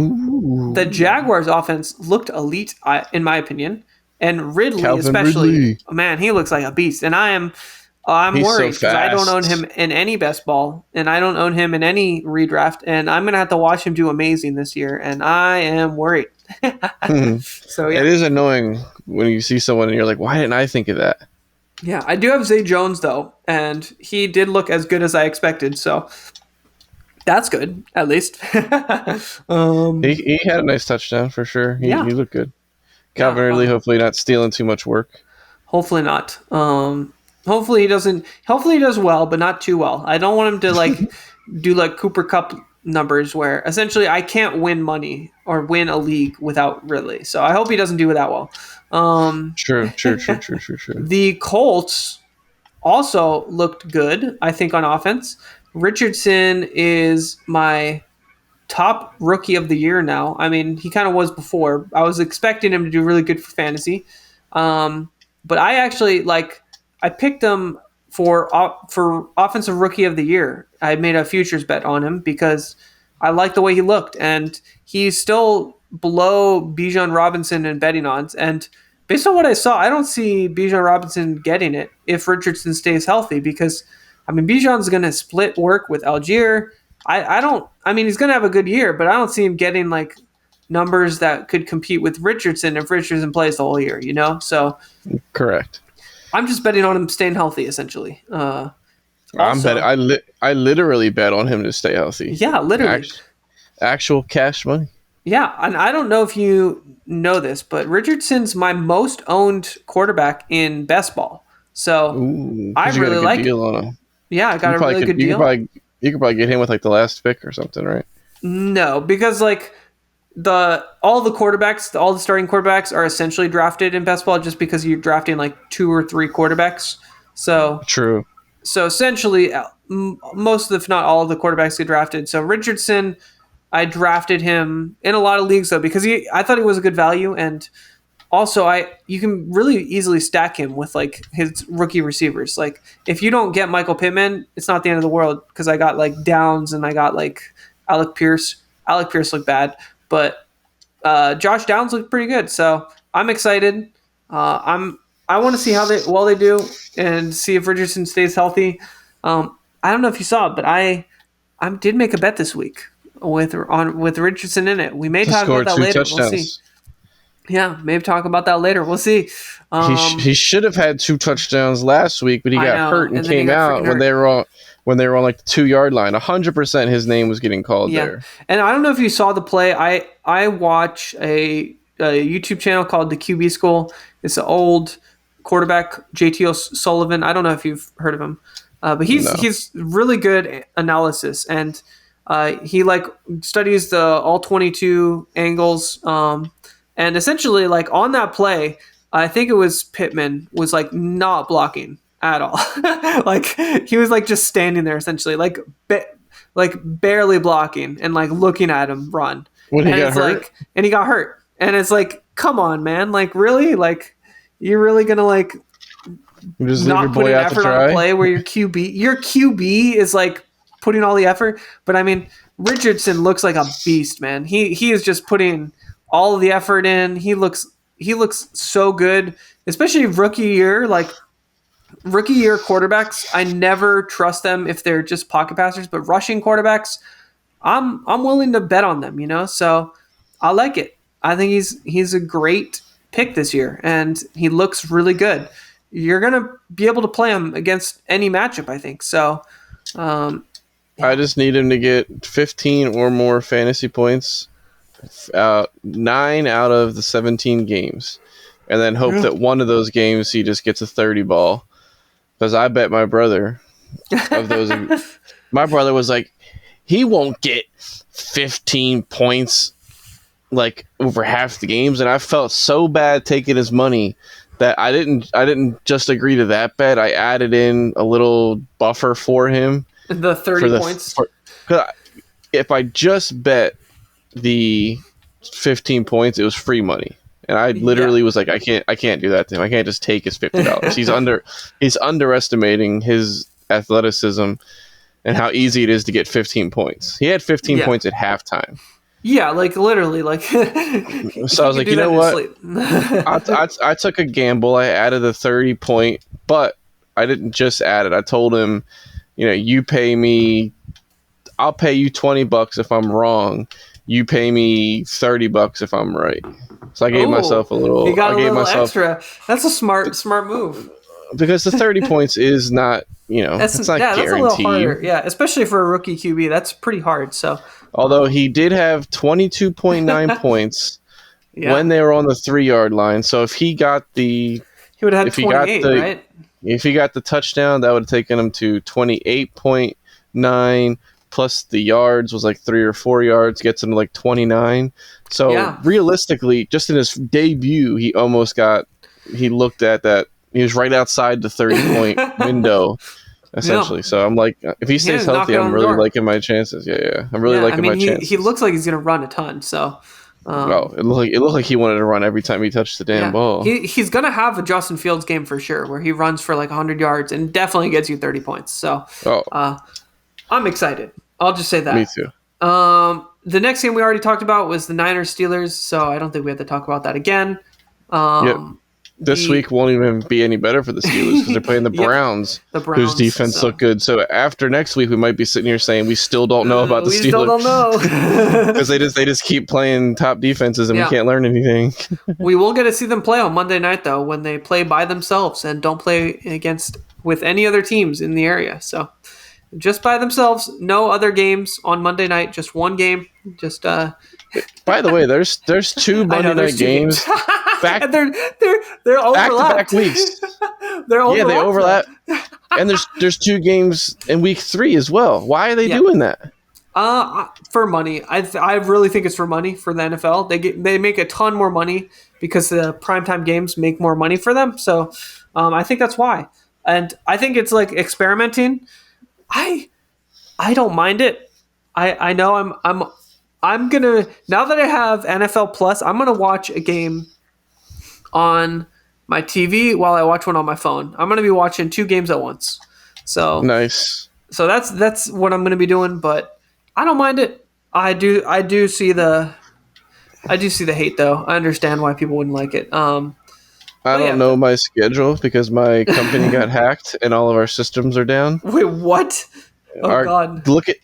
ooh, Jaguars offense looked elite, in my opinion, and Ridley Calvin especially. Ridley. Man, he looks like a beast, and I'm He's so worried because I don't own fast. him in any best ball, and I don't own him in any redraft, and I'm gonna have to watch him do amazing this year, and I am worried. So It yeah, is annoying when you see someone and you're like, why didn't I think of that? yeah, I do have Zay Jones though, and he did look as good as I expected, so that's good at least. He had a nice touchdown for sure. Yeah, He looked good. yeah. Calvin Ridley hopefully not stealing too much work. Hopefully not. Hopefully he doesn't. Hopefully he does well, but not too well. I don't want him to like do like Cooper Cup numbers where essentially I can't win money or win a league without Ridley. So I hope he doesn't do that well. True. The Colts also looked good, I think, on offense. Richardson is my top rookie of the year now. I mean, he kind of was before. I was expecting him to do really good for fantasy. But I actually I picked him for offensive rookie of the year. I made a futures bet on him because I like the way he looked, and he's still below Bijan Robinson in betting odds. And based on what I saw, I don't see Bijan Robinson getting it if Richardson stays healthy because I mean Bijan's going to split work with Algier. I don't. I mean, he's going to have a good year, but I don't see him getting like numbers that could compete with Richardson if Richardson plays the whole year. You know, so Correct. I'm just betting on him staying healthy, essentially. I'm betting. I literally bet on him to stay healthy. Yeah, literally. Actual cash money. Yeah, and I don't know if you know this, but Richardson's my most owned quarterback in best ball. So Ooh, I 'cause you got really a good like it. deal on him. Yeah, I got You a probably really good you deal. could probably get him with like the last pick or something, right? No, because like all the starting quarterbacks are essentially drafted in best ball just because you're drafting like 2 or 3 quarterbacks. So True. essentially most if not all of the quarterbacks get drafted. So Richardson, I drafted him in a lot of leagues though because I thought he was a good value, and also you can really easily stack him with like his rookie receivers. Like if you don't get Michael Pittman, it's not the end of the world because I got like Downs and I got like Alec Pierce. Alec Pierce looked bad, but Josh Downs looked pretty good. So I'm excited. I want to see how they do and see if Richardson stays healthy. I don't know if you saw it, but I did make a bet this week with Richardson in it. We may To talk score about that 2 later. touchdowns. We'll see. Yeah, maybe talk about that later. We'll see. He should have had 2 touchdowns last week, but he I got know, hurt and and then he came got out freaking when they were on like the 2-yard line. 100% his name was getting called Yeah, there. and I don't know if you saw the play. I watch a YouTube channel called the QB School. It's an old quarterback, JT Sullivan. I don't know if you've heard of him, but No. he's really good analysis, and he like studies the all 22 angles. And essentially, like on that play, I think it was Pittman was like not blocking at all. Like he was like just standing there essentially, like barely blocking and like looking at him run. When he And got it's hurt? like, and he got hurt. And it's like, come on, man! Like really, like you're really gonna like You just leave your not putting boy out to effort on a dry. play where your QB is like putting all the effort. But I mean, Richardson looks like a beast, man. He is just putting all of the effort in. He looks so good, especially rookie year. Like rookie year quarterbacks, I never trust them if they're just pocket passers, but rushing quarterbacks, I'm willing to bet on them, So I like it. I think he's a great pick this year, and he looks really good. You're gonna be able to play him against any matchup, I think. So, I just need him to get 15 or more fantasy points, 9 out of the 17 games, and then hope that one of those games he just gets a 30 ball. Because I bet my brother of those, my brother was like, he won't get 15 points like over half the games, and I felt so bad taking his money that I didn't just agree to that bet. I added in a little buffer for him. The 30 points. If I just bet the 15 points, it was free money. And I literally was like, I can't do that to him. I can't just take his $50. He's underestimating his athleticism and how easy it is to get 15 points. He had 15 points at halftime. Yeah, like literally, like. So I was like, you know what? I took a gamble. I added a 30 point, but I didn't just add it. I told him, you pay me. I'll pay you $20 if I'm wrong. You pay me $30 if I'm right. So I gave myself a little. You got a little extra. That's a smart move. Because the 30 points is not, it's not guaranteed. That's a little harder. Yeah, especially for a rookie QB, that's pretty hard. So, although he did have 22.9 points when they were on the 3-yard line, so if he got he would have had 28, right? If he got the touchdown, that would have taken him to 28.9. Plus the yards was like 3 or 4 yards, gets him to like 29. So realistically, just in his debut, he almost he looked at that. He was right outside the 30-point window, essentially. So I'm like, if he stays healthy, I'm really liking my chances. Yeah. I'm really liking my chances. He looks like he's going to run a ton. So, it looked like he wanted to run every time he touched the damn ball. He's going to have a Justin Fields game for sure, where he runs for like 100 yards and definitely gets you 30 points. So, I'm excited. I'll just say that. Me too. The next game we already talked about was the Niners-Steelers, so I don't think we have to talk about that again. This week won't even be any better for the Steelers because they're playing the Browns, whose defense looked good. So after next week, we might be sitting here saying we still don't know about the Steelers. We still don't know. Because they just keep playing top defenses and we can't learn anything. We will get to see them play on Monday night, though, when they play by themselves and don't play with any other teams in the area. So just by themselves, no other games on Monday night, just one game. Just By the way, there's 2 Monday night games. And they're overlapped. Back-to-back weeks. They're overlapped. Yeah, they overlap. And there's 2 games in week 3 as well. Why are they doing that? For money. I really think it's for money for the NFL. They make a ton more money because the primetime games make more money for them. So I think that's why. And I think it's like experimenting. I don't mind it. I know I'm gonna, now that I have NFL Plus, I'm gonna watch a game on my TV while I watch one on my phone. I'm gonna be watching 2 games at once. So nice. So that's what I'm gonna be doing, but I don't mind it. I do see the hate though. I understand why people wouldn't like it. I don't know my schedule because my company got hacked and all of our systems are down. Wait, what? Oh God! Look it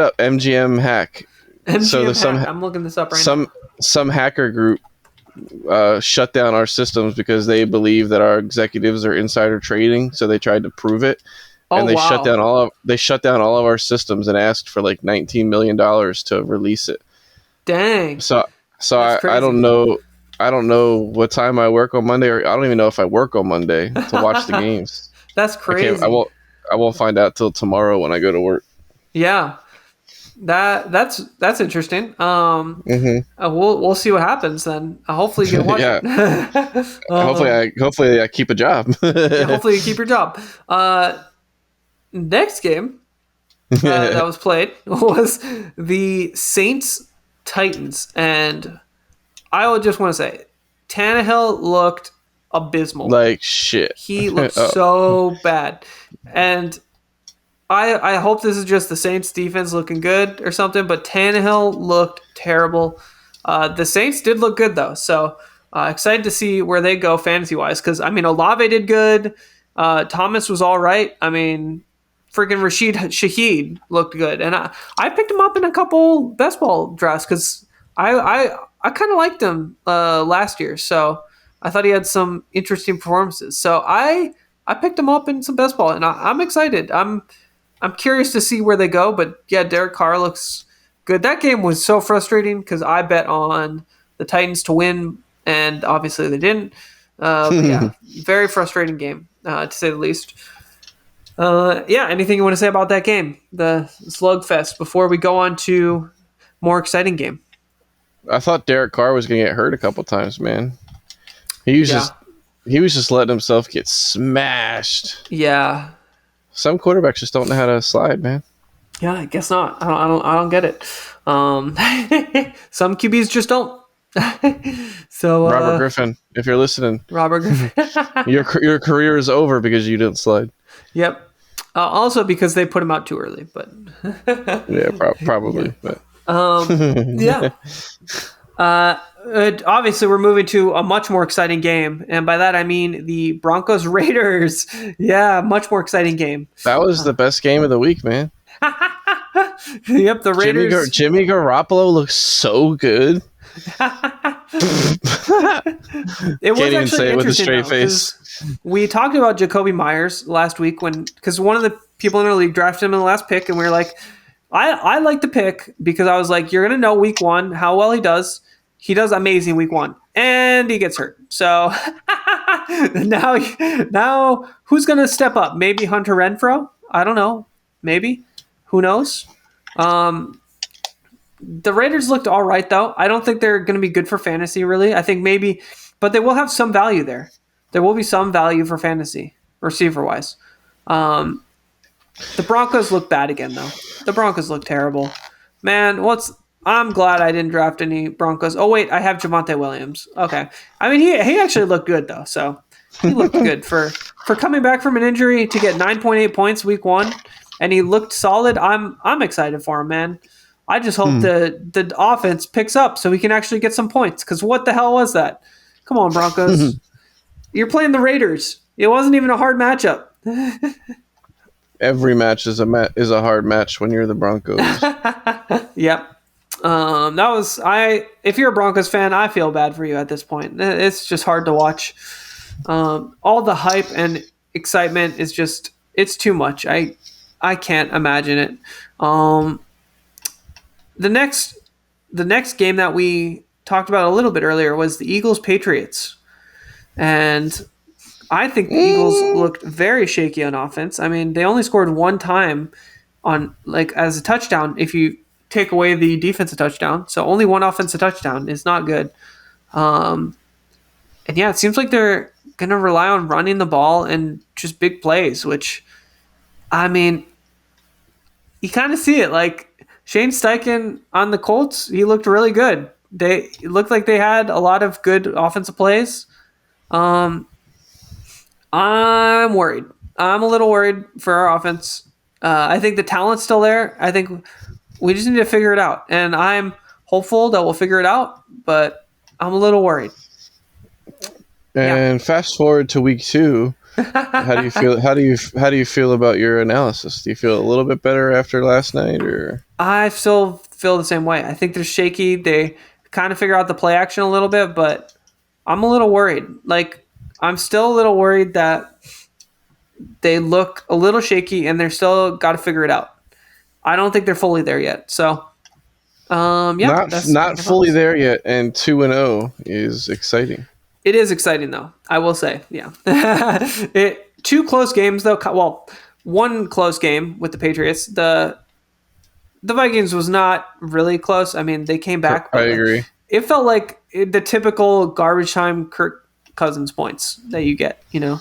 up. MGM hack. Hack. I'm looking this up right now. Some hacker group shut down our systems because they believe that our executives are insider trading. So they tried to prove it, and they shut down all of our systems and asked for like $19 million to release it. Dang. So I don't know. I don't know what time I work on Monday, or I don't even know if I work on Monday to watch the games. That's crazy. I won't find out till tomorrow when I go to work. Yeah, that's interesting. We'll see what happens then. Hopefully you get watch. Hopefully I keep a job. Hopefully you keep your job. Next game that was played was the Saints Titans, and I would just want to say, Tannehill looked abysmal. Like shit. He looked so bad. And I hope this is just the Saints defense looking good or something, but Tannehill looked terrible. The Saints did look good though, so excited to see where they go fantasy wise. Because I mean, Olave did good. Thomas was all right. I mean, freaking Rashid Shaheed looked good, and I picked him up in a couple best ball drafts because I kind of liked him last year. So I thought he had some interesting performances. So I picked him up in some best ball, and I'm excited. I'm curious to see where they go, but yeah, Derek Carr looks good. That game was so frustrating because I bet on the Titans to win, and obviously they didn't. But yeah, very frustrating game to say the least. Yeah, anything you want to say about that game, the slugfest, before we go on to more exciting game? I thought Derek Carr was going to get hurt a couple times, man. He was just letting himself get smashed. Yeah. Some quarterbacks just don't know how to slide, man. Yeah, I guess not. I don't get it. Some QBs just don't. So Robert Griffin, if you're listening, Robert Griffin. your career is over because you didn't slide. Yep. Also because they put him out too early, but yeah, probably. Yeah. But yeah. Obviously, we're moving to a much more exciting game, and by that I mean the Broncos Raiders. Yeah, much more exciting game. That was the best game of the week, man. Yep, the Raiders. Jimmy Garoppolo looks so good. It was Can't even actually say it with a interesting, straight though, face. 'cause we talked about Jacoby Myers last week because one of the people in our league drafted him in the last pick, and we were like, I like the pick because I was like, you're gonna know week one how well he does. He does amazing week one, and he gets hurt. So now who's gonna step up? Maybe Hunter Renfrow? I don't know. Maybe. Who knows? The Raiders looked all right, though. I don't think they're going to be good for fantasy, really. I think maybe, but they will have some value there. There will be some value for fantasy, receiver-wise. The Broncos look bad again, though. The Broncos look terrible. Man, I'm glad I didn't draft any Broncos. Oh, wait, I have Javonte Williams. Okay. I mean, he actually looked good, though, so he looked good. For coming back from an injury to get 9.8 points week one, and he looked solid, I'm excited for him, man. I just hope the offense picks up so we can actually get some points. Because what the hell was that? Come on, Broncos. You're playing the Raiders. It wasn't even a hard matchup. Every match is a hard match when you're the Broncos. Yep. If you're a Broncos fan, I feel bad for you at this point. It's just hard to watch. All the hype and excitement is it's too much. I can't imagine it. The next game that we talked about a little bit earlier was the Eagles-Patriots. And I think the Eagles looked very shaky on offense. I mean, they only scored one time as a touchdown if you take away the defensive touchdown. So only one offensive touchdown is not good. And yeah, it seems like they're going to rely on running the ball and just big plays, which, I mean, you kind of see it. Like, Shane Steichen on the Colts, he looked really good. It looked like they had a lot of good offensive plays. I'm worried. I'm a little worried for our offense. I think the talent's still there. I think we just need to figure it out. And I'm hopeful that we'll figure it out, but I'm a little worried. And fast forward to week 2. How do you feel? How do you feel about your analysis? Do you feel a little bit better after last night, or? I still feel the same way. I think they're shaky. They kind of figure out the play action a little bit, but I'm a little worried. Like, I'm still a little worried that they look a little shaky and they're still got to figure it out. I don't think they're fully there yet. So, yeah, not fully there yet, and 2-0 is exciting. It is exciting, though. I will say, yeah. 2 close games, though. Well, 1 close game with the Patriots. The Vikings was not really close. I mean, they came back. I agree. It felt like the typical garbage time Kirk Cousins points that you get, you know.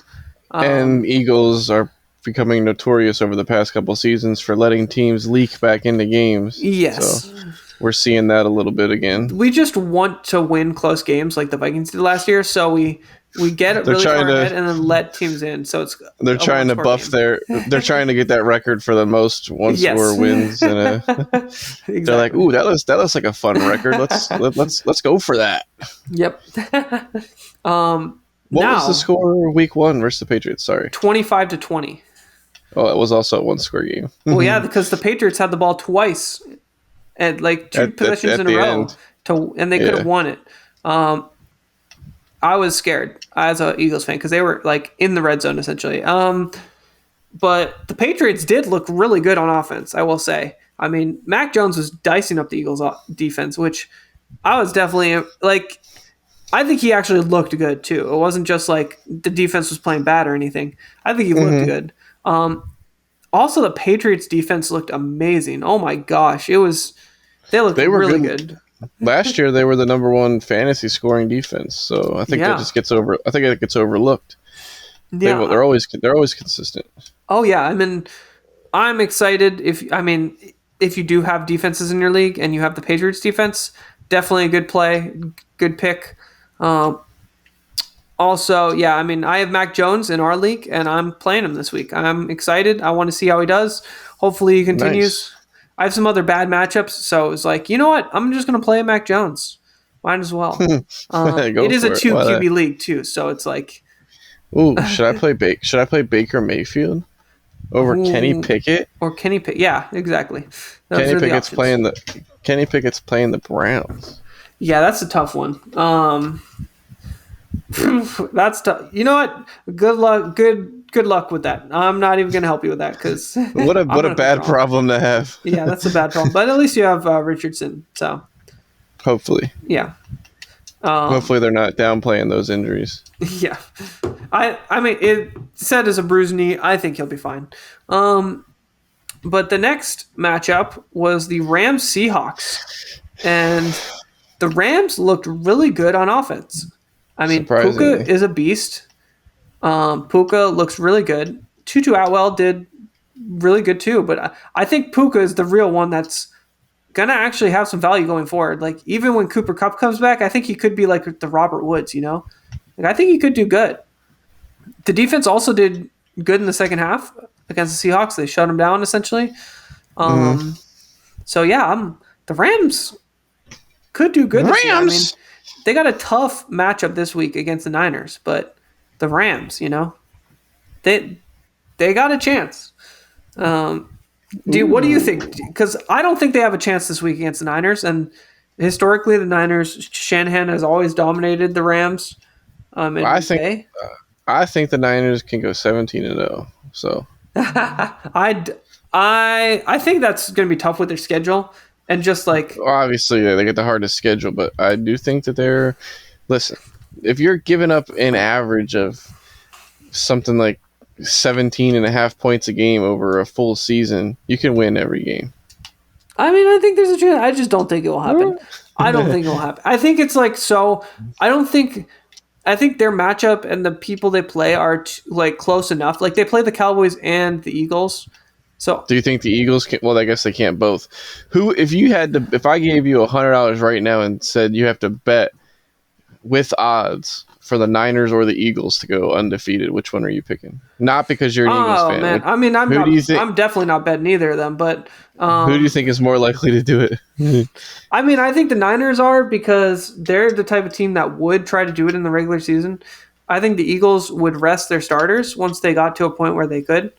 And Eagles are becoming notorious over the past couple seasons for letting teams leak back into games. Yes. So we're seeing that a little bit again. We just want to win close games like the Vikings did last year, so we We get it They're really trying far ahead to and then let teams in. So it's they're a trying to one-score buff game. they're trying to get that record for the most one score Yes. wins in a they're like, Exactly. ooh, that looks like a fun record. Let's go for that. Yep. What was the Now score week 1 versus the Patriots? Sorry. 25-20. Oh, it was also a one score game. Well, yeah, because the Patriots had the ball twice and like two possessions at in a the row end. and they could have Yeah. won it. I was scared as a Eagles fan because they were like in the red zone essentially. But the Patriots did look really good on offense, I will say. I mean, Mac Jones was dicing up the Eagles' defense, which I was definitely like. I think he actually looked good too. It wasn't just like the defense was playing bad or anything. I think he looked good. Also, the Patriots' defense looked amazing. Oh my gosh, they looked They were really good. good. Last year they were the number 1 fantasy scoring defense. So I think that Yeah, just gets it gets overlooked. yeah. They're always consistent. Oh yeah. I mean, I'm excited. If you do have defenses in your league and you have the Patriots defense, definitely a good play, good pick. Um, Also, yeah, I mean, I have Mac Jones in our league, and I'm playing him this week. I'm excited. I want to see how he does. Hopefully, he continues. Nice. I have some other bad matchups, so it was like, you know what? I'm just going to play Mac Jones. Might as well. Go It is a for it. two Why not? QB league too, so it's like, Ooh, should I play Baker Mayfield over Kenny ooh, Pickett? or Kenny Pickett. Yeah, exactly. Those are the options. Kenny Pickett's playing the Browns. Yeah, that's a tough one. That's tough. You know what? Good luck. Good luck with that. I'm not even going to help you with that because What a I'm what a going to pick bad wrong. problem to have. Yeah, that's a bad problem. But at least you have Richardson. So Hopefully. yeah, Hopefully they're not downplaying those injuries. yeah. I mean, it said as a bruised knee. I think he'll be fine. But the next matchup was the Rams Seahawks, and the Rams looked really good on offense. I mean, Puka Surprisingly. is a beast. Puka looks really good. Tutu Atwell did really good too, but I think Puka is the real one that's gonna actually have some value going forward. Like even when Cooper Kupp comes back, I think he could be like the Robert Woods, you know? Like I think he could do good. The defense also did good in the second half against the Seahawks. They shut him down essentially. Mm-hmm. So yeah, the Rams could do good this year. I mean, Rams. they got a tough matchup this week against the Niners, but the Rams, you know, they got a chance. What do you think? Because I don't think they have a chance this week against the Niners, and historically, the Niners Shanahan has always dominated the Rams. I think the Niners can go 17-0. So I think that's going to be tough with their schedule, and just like obviously they get the hardest schedule, but I do think that they're listen. If you're giving up an average of something like 17 and a half points a game over a full season, you can win every game. I mean, I think there's a chance. I just don't think it will happen. I don't think it will happen. I think it's like so. I think their matchup and the people they play are like close enough. Like they play the Cowboys and the Eagles. So Do you think the Eagles can? Well, I guess they can't both. If I gave you $100 right now and said you have to bet with odds for the Niners or the Eagles to go undefeated, which one are you picking? Not because you're an Eagles fan. man, I mean, Who do you think? I'm definitely not betting either of them. But Who do you think is more likely to do it? I mean, I think the Niners are because they're the type of team that would try to do it in the regular season. I think the Eagles would rest their starters once they got to a point where they could.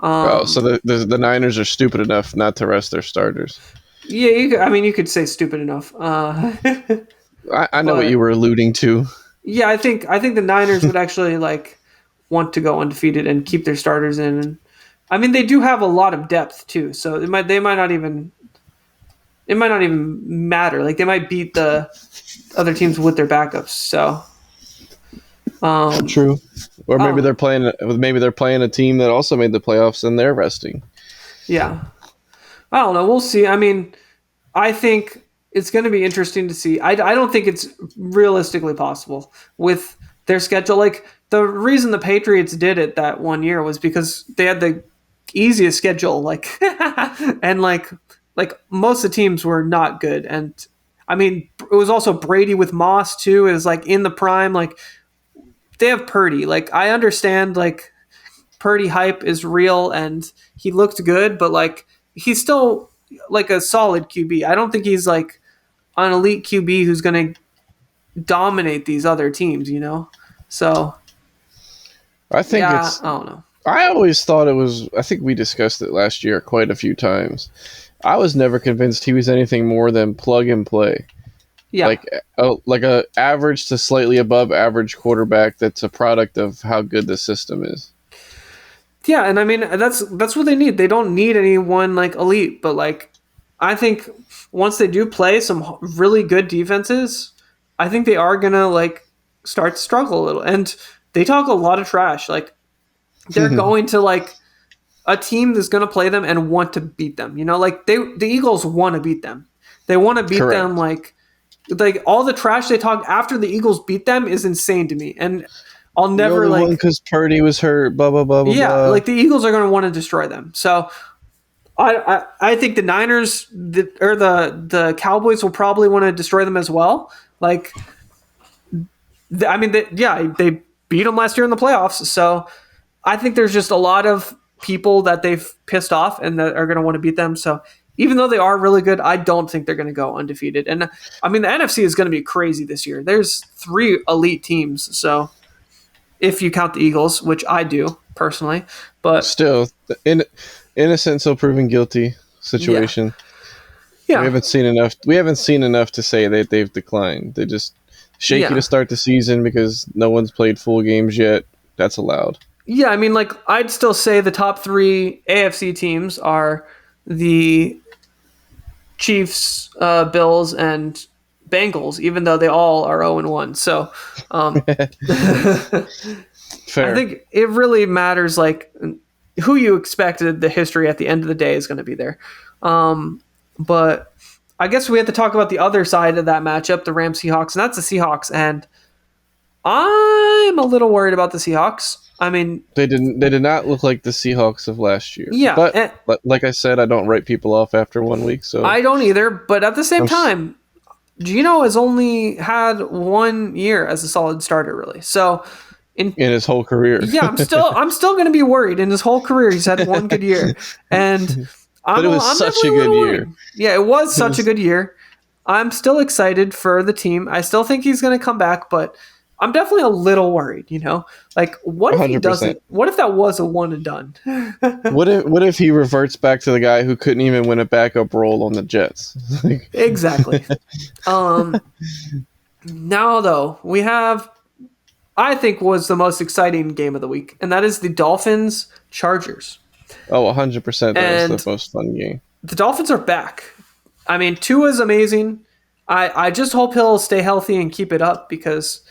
So the Niners are stupid enough not to rest their starters. Yeah, you could say stupid enough. I know what you were alluding to. Yeah, I think the Niners would actually like want to go undefeated and keep their starters in. And, I mean, they do have a lot of depth too, so it might not even matter. Like they might beat the other teams with their backups. So True. Or maybe they're playing a team that also made the playoffs and they're resting. yeah, I don't know. We'll see. I mean, I think it's going to be interesting to see. I don't think it's realistically possible with their schedule. Like the reason the Patriots did it that one year was because they had the easiest schedule. Like and like most of the teams were not good. And I mean, it was also Brady with Moss too. Is like in the prime. Like they have Purdy. Like, I understand, like, Purdy hype is real and he looked good, but like he's still like a solid QB. I don't think he's like an elite QB who's going to dominate these other teams, you know? So, I think yeah, it's. I don't know. I always thought it was. I think we discussed it last year quite a few times. I was never convinced he was anything more than plug and play. Yeah. Like a average to slightly above average quarterback that's a product of how good the system is. Yeah, and I mean that's what they need. They don't need anyone like elite, but like I think once they do play some really good defenses, I think they are gonna like start to struggle a little. And they talk a lot of trash. Like they're going to like a team that's gonna play them and want to beat them. You know, like the Eagles want to beat them. They want to beat Correct. them like all the trash they talk after the Eagles beat them is insane to me. And I'll never like because Purdy was hurt. Blah blah blah blah. yeah, blah. like the Eagles are going to want to destroy them. So I think the Niners or the Cowboys will probably want to destroy them as well. Like, they beat them last year in the playoffs. So I think there's just a lot of people that they've pissed off and that are going to want to beat them. So even though they are really good, I don't think they're going to go undefeated. And I mean, the NFC is going to be crazy this year. There's 3 elite teams. So if you count the Eagles, which I do personally, but still, innocent until proven guilty situation. Yeah. We haven't seen enough. We haven't seen enough to say that they've declined. They just shaky to start the season because no one's played full games yet. That's allowed. Yeah, I mean, like I'd still say the top 3 AFC teams are the Chiefs, Bills, and Bengals, even though they all are 0-1. So Fair. I think it really matters, like who you expected. The history at the end of the day is going to be there. But I guess we have to talk about the other side of that matchup, the Rams Seahawks, and that's the Seahawks. And I'm a little worried about the Seahawks. I mean, they did not look like the Seahawks of last year. Yeah, but like I said, I don't write people off after 1 week. So I don't either. But at the same time, Gino has only had 1 year as a solid starter, really. So in his whole career, yeah, I'm still going to be worried. In his whole career, he's had 1 good year, and but it was such a good year. Yeah, it was such a good year. I'm still excited for the team. I still think he's going to come back, but I'm definitely a little worried, you know? Like, what if 100%. He doesn't? What if that was a one and done? What if he reverts back to the guy who couldn't even win a backup role on the Jets? Exactly. Now, though, we have, I think, was the most exciting game of the week, and that is the Dolphins-Chargers. Oh, 100%. That was the most fun game. The Dolphins are back. I mean, Tua's amazing. I just hope he'll stay healthy and keep it up because,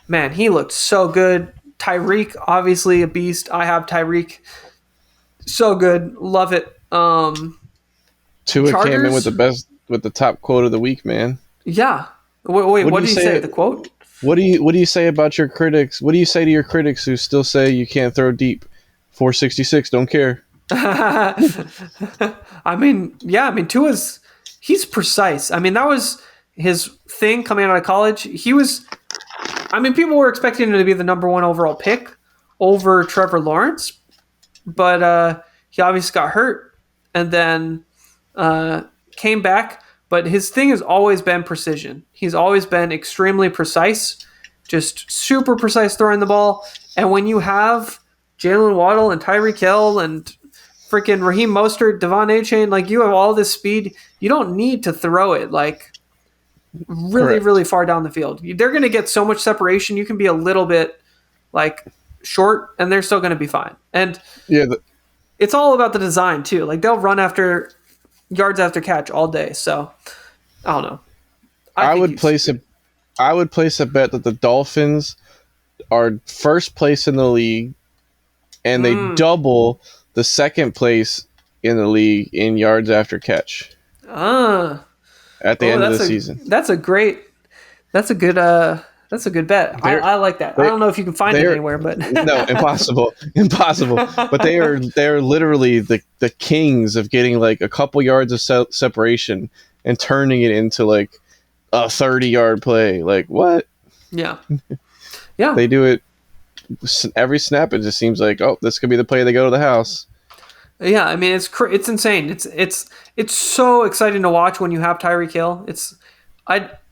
man, he looked so good. Tyreek, obviously a beast. I have Tyreek. So good. Love it. Tua came in with the top quote of the week, man. Yeah. Wait, what did you say? The quote? What do you say about your critics? What do you say to your critics who still say you can't throw deep? 466, don't care. I mean, he's precise. I mean, that was his thing coming out of college. People were expecting him to be the number 1 overall pick over Trevor Lawrence, but he obviously got hurt and then came back. But his thing has always been precision. He's always been extremely precise, just super precise throwing the ball. And when you have Jalen Waddle and Tyreek Hill and freaking Raheem Mostert, Devon A-Chain, like you have all this speed, you don't need to throw it like really, Correct. really far down the field. They're going to get so much separation. You can be a little bit like short and they're still going to be fine. And it's all about the design too. Like they'll run after yards after catch all day. So I don't know. I would place a bet that the Dolphins are first place in the league and they double the second place in the league in yards after catch. At the end of the season. That's a good bet. I like that. I don't know if you can find it anywhere, but no, impossible. But they're literally the kings of getting like a couple yards of separation and turning it into like a 30-yard play. Like what? Yeah. They do it every snap it just seems like, oh, this could be the play they go to the house. Yeah, I mean it's insane. It's so exciting to watch when you have Tyreek Hill.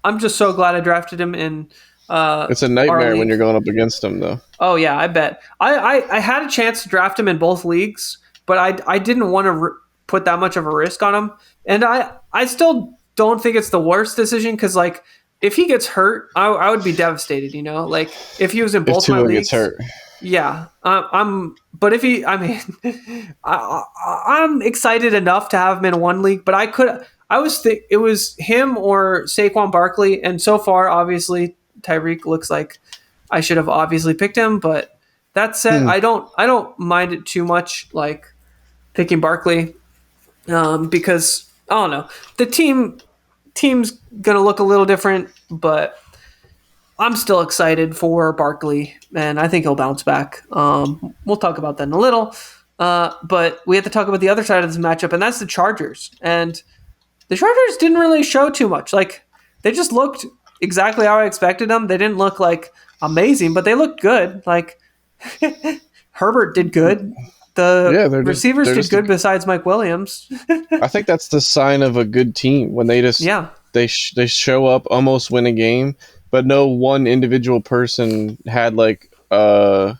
I'm just so glad I drafted him in It's a our nightmare when you're league. going up against them, though. Oh yeah, I bet. I had a chance to draft him in both leagues, but I didn't want to put that much of a risk on him, and I still don't think it's the worst decision because like if he gets hurt, I would be devastated. You know, like if he was in If both my Tua gets leagues. hurt, Yeah, But if he, I mean, I'm excited enough to have him in one league. But it was him or Saquon Barkley, and so far, obviously, Tyreek looks like I should have obviously picked him. But that said, I don't mind it too much, like picking Barkley, because I don't know, the team's gonna look a little different, but I'm still excited for Barkley, and I think he'll bounce back. We'll talk about that in a little. But we have to talk about the other side of this matchup, and that's the Chargers. And the Chargers didn't really show too much. Like, they just looked exactly how I expected them. They didn't look, like, amazing, but they looked good. Like, Herbert did good. The receivers did good besides Mike Williams. I think that's the sign of a good team when they just they show up, almost win a game, but no one individual person had like a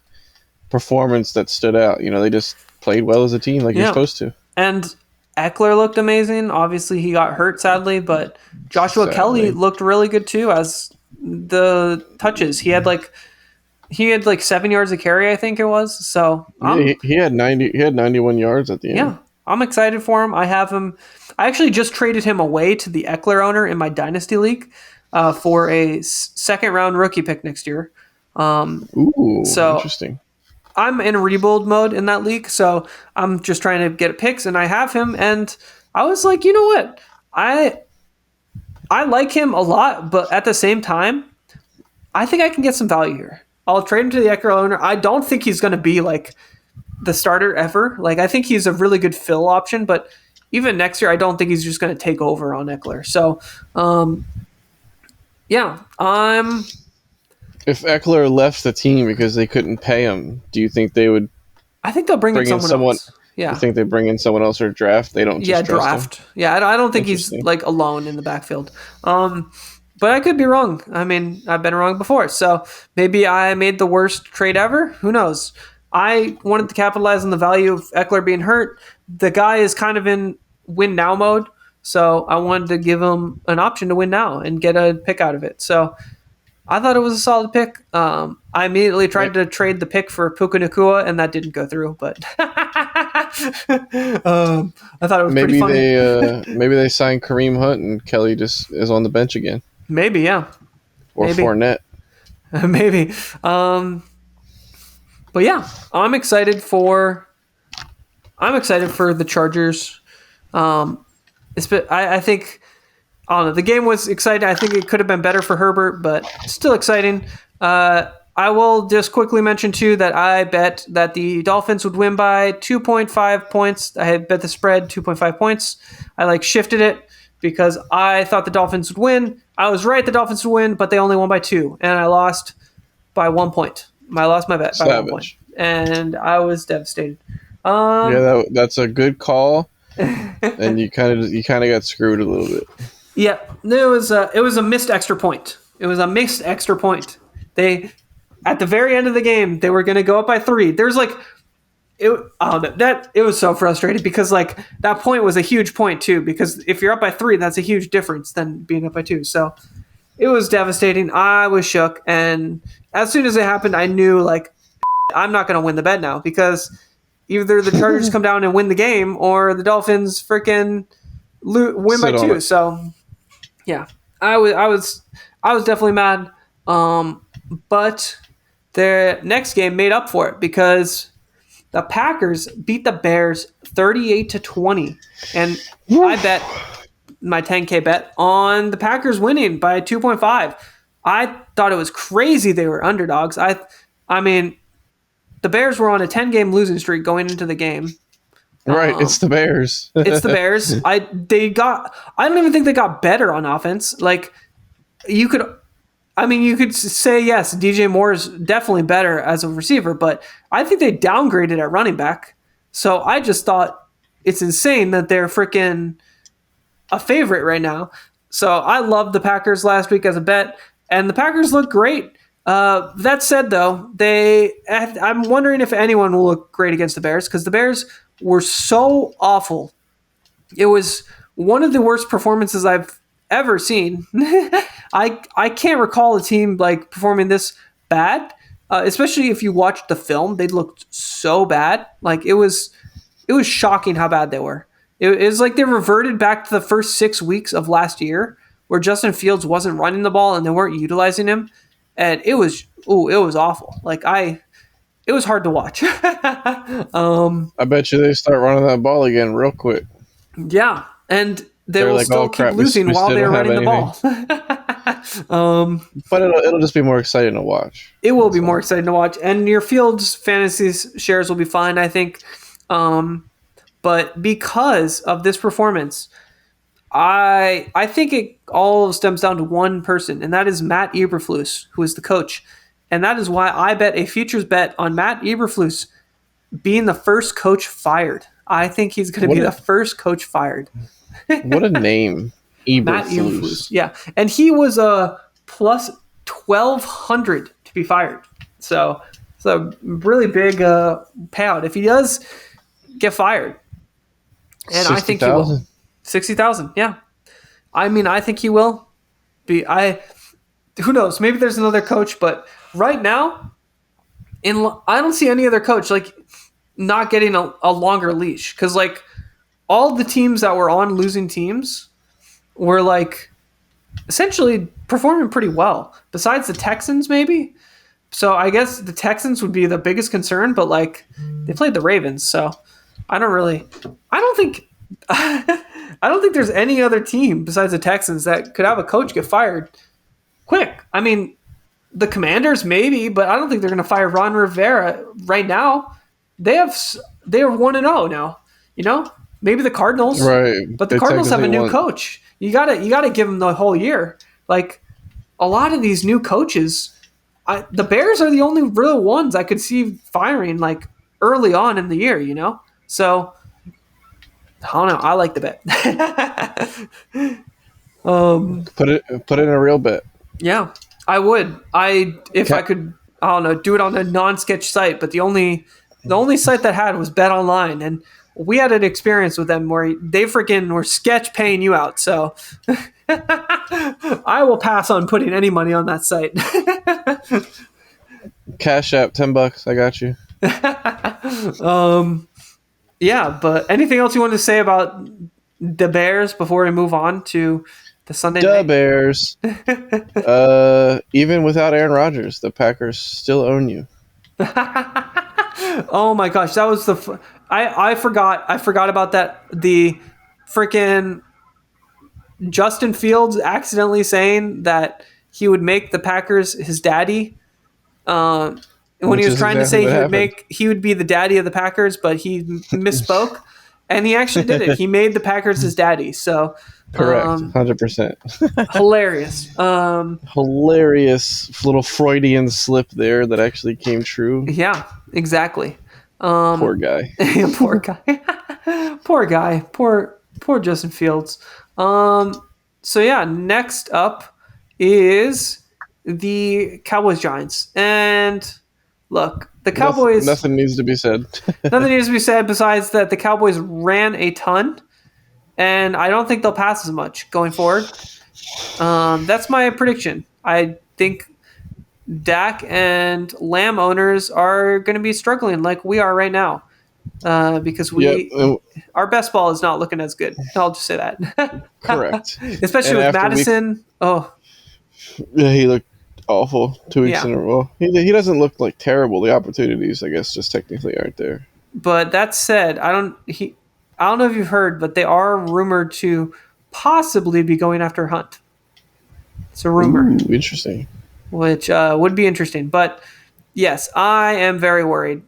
performance that stood out. You know, they just played well as a team, like you're supposed to. And Eckler looked amazing. Obviously, he got hurt sadly, but Joshua Kelly looked really good too as the touches. He had like 7 yards of carry, I think it was. So he had 90. He had 91 yards at the end. Yeah, I'm excited for him. I have him. I actually just traded him away to the Eckler owner in my dynasty league for a second round rookie pick next year. Ooh, so interesting. I'm in rebuild mode in that league, so I'm just trying to get picks, and I have him. And I was like, you know what, I like him a lot, but at the same time, I think I can get some value here. I'll trade him to the Eckler owner. I don't think he's going to be like the starter ever. Like, I think he's a really good fill option, but even next year, I don't think he's just going to take over on Eckler. So, If Eckler left the team because they couldn't pay him, do you think they would? I think they'll bring in someone else. Yeah. You think they bring in someone else or draft? They don't just draft him? Yeah, I don't think he's like alone in the backfield. But I could be wrong. I mean, I've been wrong before. So maybe I made the worst trade ever. Who knows? I wanted to capitalize on the value of Eckler being hurt. The guy is kind of in win now mode. So I wanted to give him an option to win now and get a pick out of it. So I thought it was a solid pick. I immediately tried to trade the pick for Puka Nacua, and that didn't go through. But I thought it was pretty funny. Maybe they signed Kareem Hunt and Kelly just is on the bench again. Maybe, yeah. Or maybe. Fournette. Maybe. But yeah, I'm excited for the Chargers. I think, I don't know, the game was exciting. I think it could have been better for Herbert, but still exciting. I will just quickly mention too that I bet that the Dolphins would win by 2.5 points. I had bet the spread 2.5 points. I shifted it because I thought the Dolphins would win. I was right, the Dolphins would win, but they only won by 2, and I lost by 1 point. I lost my bet by 1 point, and I was devastated. That's a good call, and you kind of got screwed a little bit. Yeah, it was a missed extra point. It was a missed extra point. They, at the very end of the game, they were going to go up by 3. There's it was so frustrating because that point was a huge point too, because if you're up by 3, that's a huge difference than being up by 2. So it was devastating. I was shook, and as soon as it happened, I knew I'm not going to win the bet now, because either the Chargers come down and win the game, or the Dolphins freaking win by 2. So yeah, I was definitely mad. But the next game made up for it, because the Packers beat the Bears 38-20, and I bet my 10K bet on the Packers winning by 2.5. I thought it was crazy they were underdogs. I mean, the Bears were on a 10-game losing streak going into the game. Right, it's the Bears. It's the Bears. I don't even think they got better on offense. I mean, you could say, yes, DJ Moore is definitely better as a receiver, but I think they downgraded at running back. So I just thought it's insane that they're freaking a favorite right now. So I loved the Packers last week as a bet, and the Packers look great. That said, though, I'm wondering if anyone will look great against the Bears, because the Bears were so awful. It was one of the worst performances I've ever seen. I can't recall a team like performing this bad, especially if you watched the film. They looked so bad. Like it was shocking how bad they were. It was like they reverted back to the first 6 weeks of last year, where Justin Fields wasn't running the ball and they weren't utilizing him, and it was awful. It was hard to watch. I bet you they start running that ball again real quick. Yeah, and they will like, still "Oh, keep crap, we losing while still they're don't have running the ball. But it'll just be more exciting to watch. It will be more exciting to watch, and your Fields fantasy shares will be fine, I think. But because of this performance, I think it all stems down to one person, and that is Matt Eberflus, who is the coach. And that is why I bet a futures bet on Matt Eberflus being the first coach fired. I think he's going to be the first coach fired. What a name. Matt Eberflus. Yeah. And he was a plus 1,200 to be fired. So it's a really big payout if he does get fired. And 60, I think 000. He will. 60,000. Yeah. I mean, I think he will be. Who knows? Maybe there's another coach, but right now, I don't see any other coach like not getting a longer leash, because like all the teams that were on losing teams were like essentially performing pretty well, besides the Texans maybe. So I guess the Texans would be the biggest concern, but like they played the Ravens, so I don't think there's any other team besides the Texans that could have a coach get fired quick. I mean, the Commanders maybe, but I don't think they're going to fire Ron Rivera right now. They are 1-0 now. You know, maybe the Cardinals, right? But the Cardinals have a new coach. You gotta give them the whole year. Like a lot of these new coaches, the Bears are the only real ones I could see firing like early on in the year. You know, so I don't know. I like the bet. Put it in a real bet. Yeah, I would. If I could, I don't know, do it on a non-sketch site, but the only site that had was Bet Online, and we had an experience with them where they freaking were sketch paying you out. So I will pass on putting any money on that site. Cash App, $10. I got you. Yeah, but anything else you want to say about the Bears before we move on to the Sunday night? The Bears. Even without Aaron Rodgers, the Packers still own you. Oh my gosh, that was I forgot about that. The freaking Justin Fields accidentally saying that he would make the Packers his daddy. When he was trying to say he would be the daddy of the Packers, but he misspoke, and he actually did it. He made the Packers his daddy. So correct, 100%. Hilarious. Hilarious little Freudian slip there that actually came true. Yeah, exactly. Poor guy. Poor guy. Poor guy. Poor Justin Fields. So yeah, next up is the Cowboys Giants. And look, the Cowboys... Nothing needs to be said. Nothing needs to be said besides that the Cowboys ran a ton, and I don't think they'll pass as much going forward. That's my prediction. I think Dak and Lamb owners are going to be struggling like we are right now, because our best ball is not looking as good. I'll just say that. Correct. Especially with Madison. Yeah, he looked awful 2 weeks in a row. He doesn't look like terrible. The opportunities, I guess, just technically aren't there. But that said, I don't know if you've heard, but they are rumored to possibly be going after Hunt. It's a rumor. Ooh, interesting. Which would be interesting. But yes, I am very worried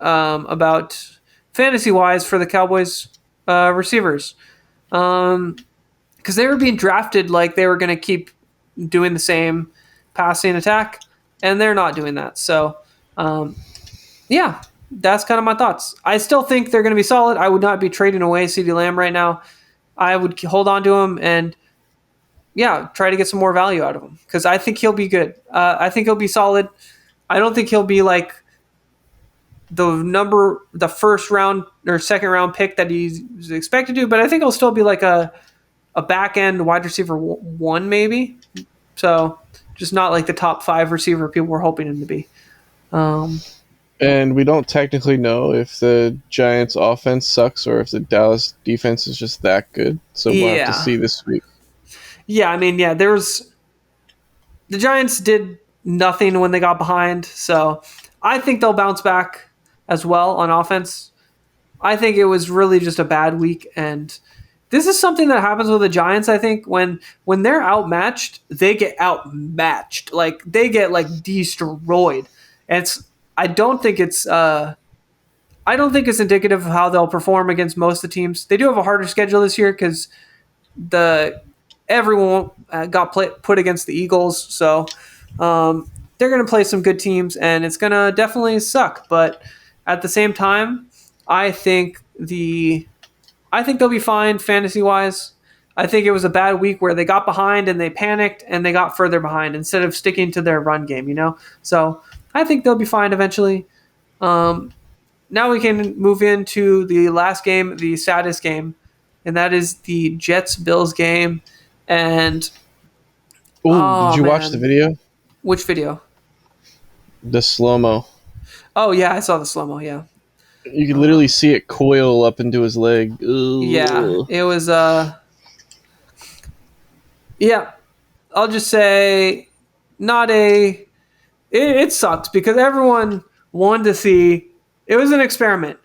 about fantasy-wise for the Cowboys receivers. Because they were being drafted like they were going to keep doing the same. passing attack, and they're not doing that. So, yeah, that's kind of my thoughts. I still think they're going to be solid. I would not be trading away CeeDee Lamb right now. I would hold on to him and, yeah, try to get some more value out of him because I think he'll be good. I think he'll be solid. I don't think he'll be like the first round or second round pick that he's expected to, but I think he'll still be like a back end wide receiver one maybe. So just not like the top 5 receiver people were hoping him to be. And we don't technically know if the Giants offense sucks or if the Dallas defense is just that good. So we'll have to see this week. Yeah, I mean, the Giants did nothing when they got behind, so I think they'll bounce back as well on offense. I think it was really just a bad week, and this is something that happens with the Giants. I think when they're outmatched, they get outmatched. Like they get like destroyed. And I don't think it's indicative of how they'll perform against most of the teams. They do have a harder schedule this year because everyone got put against the Eagles, so they're going to play some good teams, and it's going to definitely suck. But at the same time, I think they'll be fine fantasy wise. I think it was a bad week where they got behind and they panicked and they got further behind instead of sticking to their run game, So I think they'll be fine eventually. Now we can move into the last game, the saddest game, and that is the Jets-Bills game. And did you watch the video? Which video? The slow-mo. Oh, yeah, I saw the slow-mo, yeah. You could literally see it coil up into his leg. Ugh. Yeah, it was yeah. I'll just say it sucked because everyone wanted to see. It was an experiment.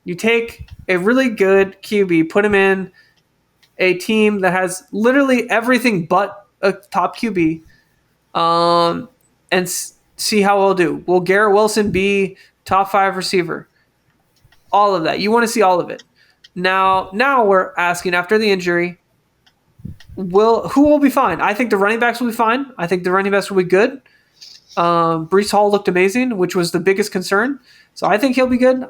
You take a really good QB, put him in a team that has literally everything but a top QB, and see how we'll do. Will Garrett Wilson be top 5 receiver? All of that. You want to see all of it. Now we're asking after the injury, who will be fine? I think the running backs will be fine. I think the running backs will be good. Breece Hall looked amazing, which was the biggest concern. So I think he'll be good.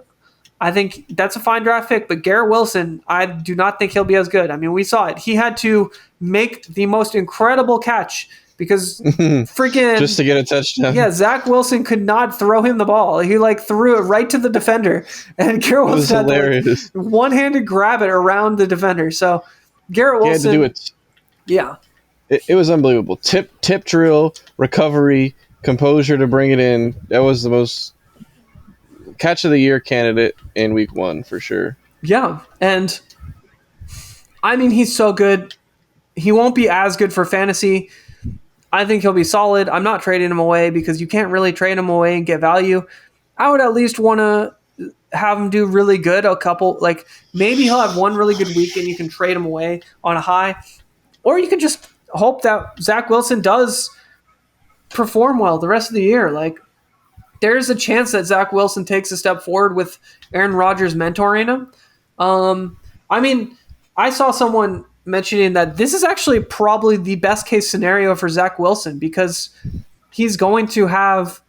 I think that's a fine draft pick. But Garrett Wilson, I do not think he'll be as good. I mean, we saw it. He had to make the most incredible catch because freaking just to get a touchdown. Yeah, Zach Wilson could not throw him the ball. He threw it right to the defender, and Garrett Wilson had to one-handed grab it around the defender. So Garrett Wilson he had to do it. Yeah, it was unbelievable. Tip drill, recovery, composure to bring it in. That was the most catch of the year candidate in week 1 for sure. Yeah, and I mean he's so good. He won't be as good for fantasy. I think he'll be solid. I'm not trading him away because you can't really trade him away and get value. I would at least want to have him do really good. Maybe he'll have one really good week and you can trade him away on a high. Or you could just hope that Zach Wilson does perform well the rest of the year. There's a chance that Zach Wilson takes a step forward with Aaron Rodgers mentoring him. I mean, I saw someone mentioning that this is actually probably the best case scenario for Zach Wilson because he's going to have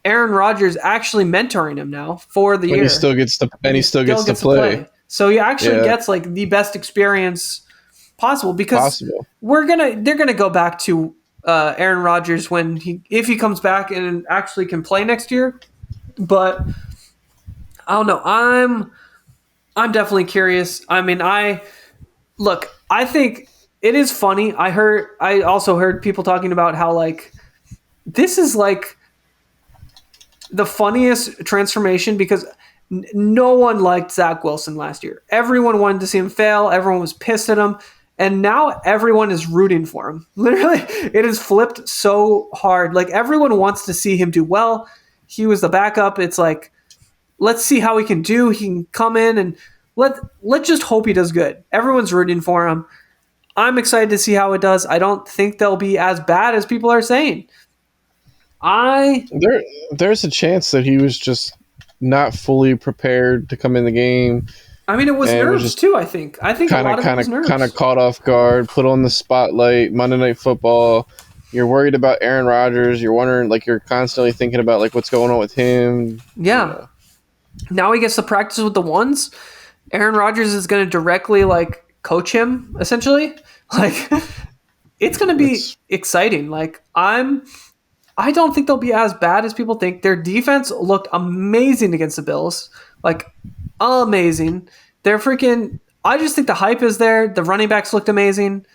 Aaron Rodgers actually mentoring him now for the year. He still gets to play. So he actually gets the best experience possible because they're gonna go back to Aaron Rodgers if he comes back and actually can play next year. But I don't know. I'm definitely curious. I mean, I think it is funny. I also heard people talking about how this is the funniest transformation because no one liked Zach Wilson last year. Everyone wanted to see him fail. Everyone was pissed at him. And now everyone is rooting for him. Literally, it has flipped so hard. Everyone wants to see him do well. He was the backup. It's let's see how he can do. He can come in and let's just hope he does good. Everyone's rooting for him. I'm excited to see how it does. I don't think they'll be as bad as people are saying. There's a chance that he was just not fully prepared to come in the game. I mean, it was nerves too. I think a lot of it was nerves. Kind of caught off guard, put on the spotlight. Monday Night Football, You're worried about Aaron Rodgers. You're wondering, like, you're constantly thinking about, like, what's going on with him. Yeah. You know. Now he gets to practice with the ones. Aaron Rodgers is going to directly like coach him essentially. Like it's going to be exciting. Like I don't think they'll be as bad as people think. Their defense looked amazing against the Bills. Like amazing. They're freaking I just think the hype is there. The running backs looked amazing.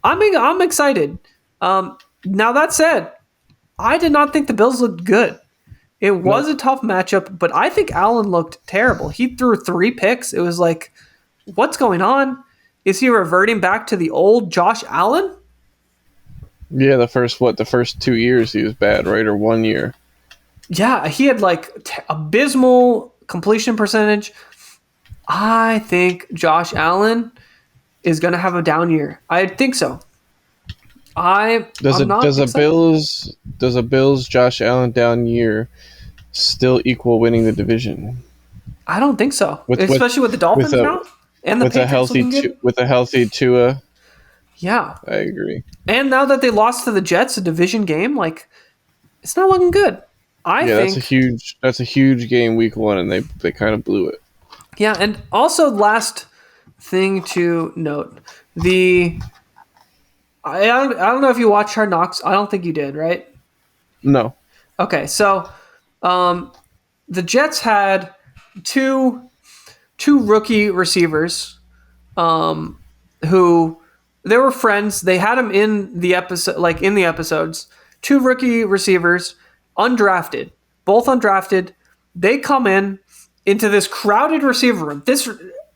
I'm excited. Now that said, I did not think the Bills looked good. It was a tough matchup, but I think Allen looked terrible. He threw 3 picks. It was like, what's going on? Is he reverting back to the old Josh Allen? Yeah, the first 2 years he was bad, right? Or 1 year. Yeah, he had like abysmal completion percentage. I think Josh Allen is going to have a down year. I think so. Does a Bills Josh Allen down year still equal winning the division? I don't think so. Especially with the Dolphins now and the Patriots looking good. With a healthy Tua. Yeah, I agree. And now that they lost to the Jets, a division game, like it's not looking good. I think that's a huge game week 1, and they kind of blew it. Yeah, and also last thing to note, I don't know if you watched Hard Knocks. I don't think you did, right? No. Okay, so the Jets had two rookie receivers who they were friends. They had them in the episodes. 2 rookie receivers, undrafted, both undrafted. They come into this crowded receiver room. This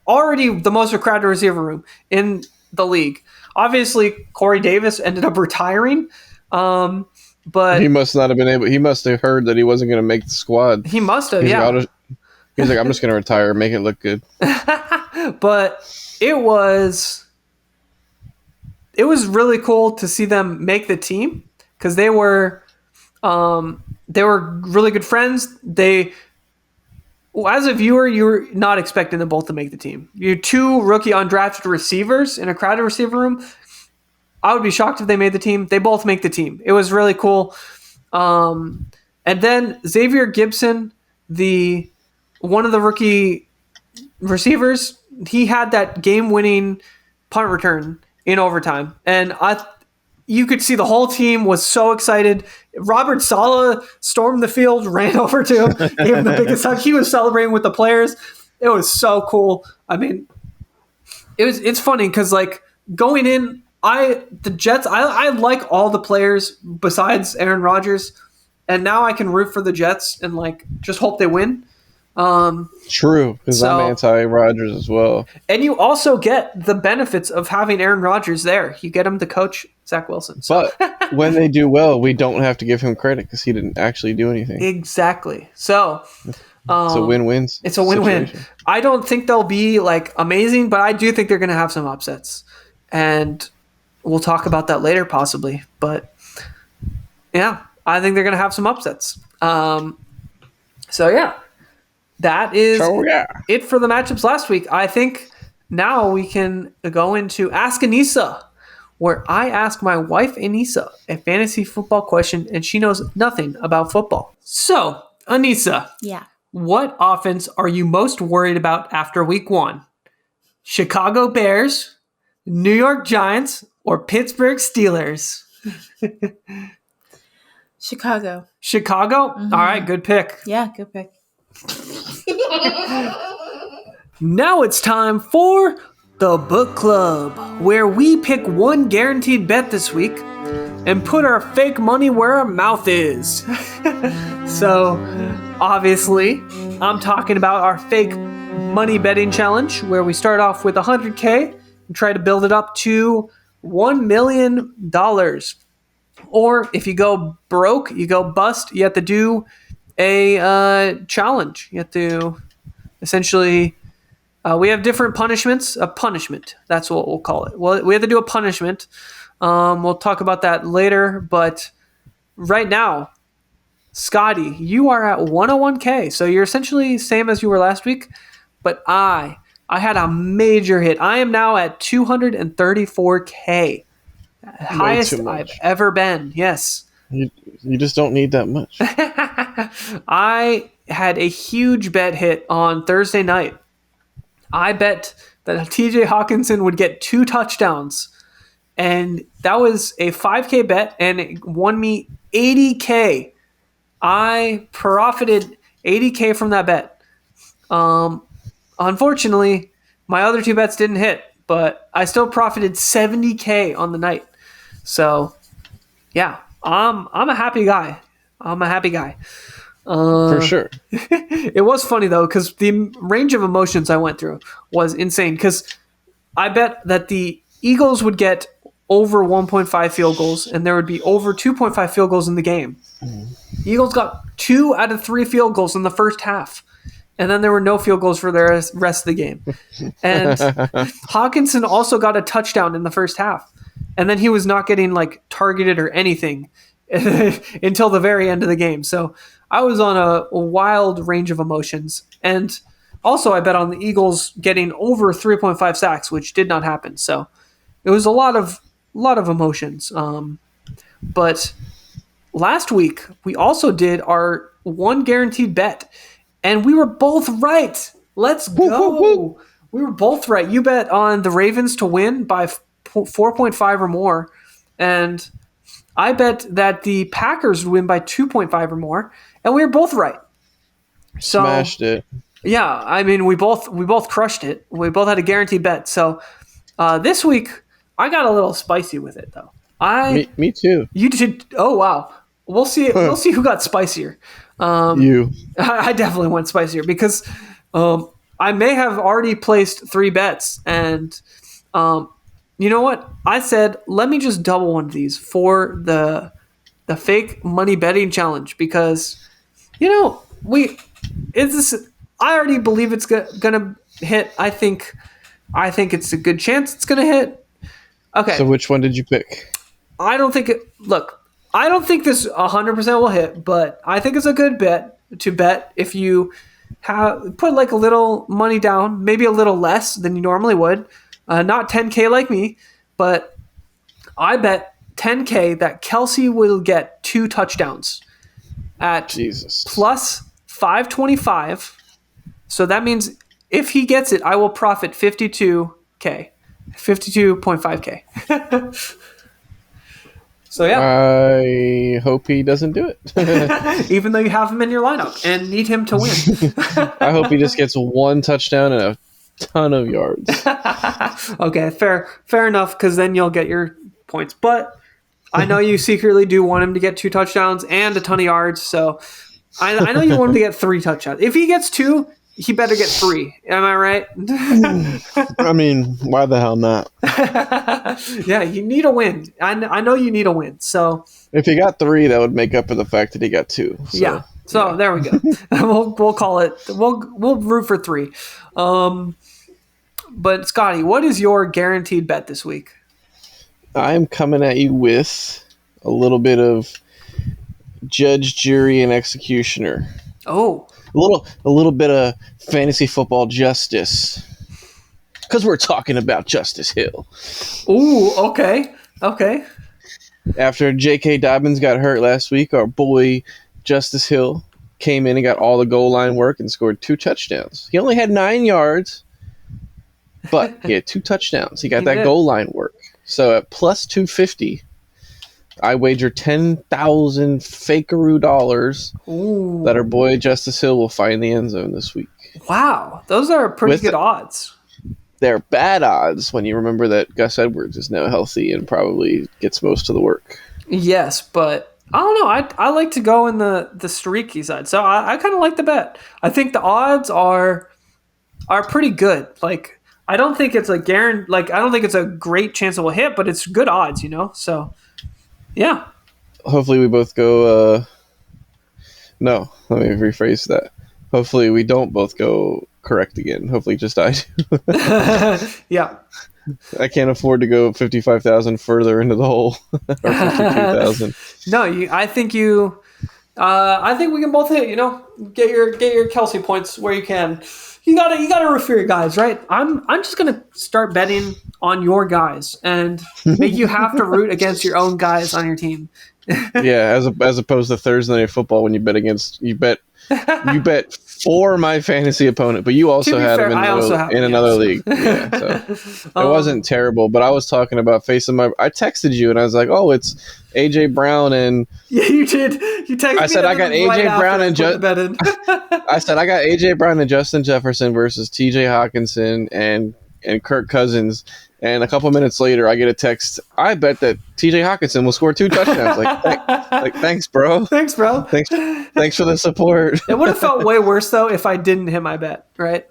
already the most crowded receiver room in the league. Obviously, Corey Davis ended up retiring, but he must not have been able. He must have heard that he wasn't going to make the squad. He must have. Yeah. He's like, I'm just going to retire, make it look good. But it was really cool to see them make the team because they were really good friends. As a viewer, you were not expecting them both to make the team. You 2 rookie undrafted receivers in a crowded receiver room. I would be shocked if they made the team. They both make the team. It was really cool. And then Xavier Gibson, one of the rookie receivers, he had that game-winning punt return in overtime. And you could see the whole team was so excited. Robert Saleh stormed the field, ran over to him, gave him the biggest hug. He was celebrating with the players. It was so cool. I mean, it's funny because like going in, the Jets, I like all the players besides Aaron Rodgers, and now I can root for the Jets and like just hope they win. True, because I'm anti-Rodgers as well. And you also get the benefits of having Aaron Rodgers there. You get him to coach Zach Wilson. So. But when they do well, we don't have to give him credit because he didn't actually do anything. Exactly. So it's a win-win. It's a win-win. Situation. I don't think they'll be like amazing, but I do think they're going to have some upsets. And we'll talk about that later possibly. But yeah, I think they're going to have some upsets. So yeah. That is it for the matchups last week. I think now we can go into Ask Anissa, where I ask my wife Anissa a fantasy football question, and she knows nothing about football. So, Anissa, what offense are you most worried about after week 1? Chicago Bears, New York Giants, or Pittsburgh Steelers? Chicago. Mm-hmm. All right, good pick. Yeah, good pick. Now it's time for the book club, where we pick one guaranteed bet this week and put our fake money where our mouth is. So, obviously, I'm talking about our fake money betting challenge, where we start off with $100K and try to build it up to $1 million. Or if you go broke, you go bust, you have to do a challenge. You have to essentially we have different punishments. A punishment, that's what we'll call it. Well, we have to do a punishment. We'll talk about that later, but right now, Scotty, you are at 101K, so you're essentially same as you were last week, but I had a major hit. I am now at 234K. Way too Highest I've much. ever been. Yes. You just don't need that much. I had a huge bet hit on Thursday night. I bet that TJ Hawkinson would get 2 touchdowns. And that was a 5K bet, and it won me 80K. I profited 80K from that bet. Unfortunately, my other 2 bets didn't hit, but I still profited 70K on the night. So, yeah, I'm a happy guy. I'm a happy guy. For sure. It was funny though, because the range of emotions I went through was insane. Because I bet that the Eagles would get over 1.5 field goals, and there would be over 2.5 field goals in the game. Eagles got 2 out of 3 field goals in the first half, and then there were no field goals for the rest of the game. And Hawkinson also got a touchdown in the first half, and then he was not getting like targeted or anything until the very end of the game. So I was on a wild range of emotions. And also I bet on the Eagles getting over 3.5 sacks, which did not happen. So it was a lot of emotions. But last week we also did our one guaranteed bet, and we were both right. Let's go. We were both right. You bet on the Ravens to win by 4.5 or more, and I bet that the Packers would win by 2.5 or more, and we were both right. So, Smashed it. Yeah, I mean we both crushed it. We both had a guaranteed bet. So this week I got a little spicy with it though. Me too. You did. Oh wow. We'll see. We'll see who got spicier. You. I definitely went spicier because I may have already placed 3 bets, and you know what? I said, let me just double one of these for the fake money betting challenge, because I already believe it's gonna hit. I think it's a good chance it's gonna hit. Okay. So which one did you pick? I don't think I don't think this 100% will hit, but I think it's a good bet to bet if you put like a little money down, maybe a little less than you normally would. Not 10K like me, but I bet 10K that Kelsey will get 2 touchdowns at Jesus. plus 525. So that means if he gets it, I will profit 52K, 52.5K. So yeah. I hope he doesn't do it. Even though you have him in your lineup and need him to win. I hope he just gets 1 touchdown and a ton of yards. Okay, fair enough, because then you'll get your points. But I know you secretly do want him to get 2 touchdowns and a ton of yards, so I know you want him to get 3 touchdowns. If he gets 2, he better get 3. Am I right? I mean, why the hell not? Yeah, you need a win. I know you need a win. So if he got 3, that would make up for the fact that he got 2. So, yeah. So there we go. We'll call it. We'll root for 3. But Scotty, what is your guaranteed bet this week? I'm coming at you with a little bit of judge, jury, and executioner. Oh. A little bit of fantasy football justice. Because we're talking about Justice Hill. Ooh, okay. After J.K. Dobbins got hurt last week, our boy Justice Hill came in and got all the goal line work and scored 2 touchdowns. He only had 9 yards, but he had 2 touchdowns. He got that goal line work. So at plus 250, I wager 10,000 fakeroo dollars that our boy Justice Hill will find the end zone this week. Wow, those are pretty good odds. They're bad odds when you remember that Gus Edwards is now healthy and probably gets most of the work. Yes, but I don't know. I like to go in the streaky side, so I kind of like the bet. I think the odds are pretty good. Like, I don't think it's I don't think it's a great chance it will hit, but it's good odds, So, yeah. Hopefully we both go. No, let me rephrase that. Hopefully we don't both go correct again. Hopefully just I do. Yeah. I can't afford to go 55,000 further into the hole. Or 52,000. No, I think you I think we can both hit. Get your Kelsey points where you can. You gotta root for your guys, right? I'm just gonna start betting on your guys and make you have to root against your own guys on your team. Yeah, as opposed to Thursday Night Football when you bet for my fantasy opponent, but you also be had fair, him I also have in him, another yes. league. Yeah, so it wasn't terrible, but I was talking about facing my. I texted you and I was like, "Oh, it's AJ Brown and." Yeah, you did. You texted I me said I and got then right AJ Brown after I and put the bet in. I said I got AJ Brown and Justin Jefferson versus TJ Hawkinson and Kirk Cousins. And a couple minutes later, I get a text. I bet that TJ Hawkinson will score 2 touchdowns. Thanks, bro. Thanks, bro. Thanks for the support. It would have felt way worse though if I didn't hit my bet, right?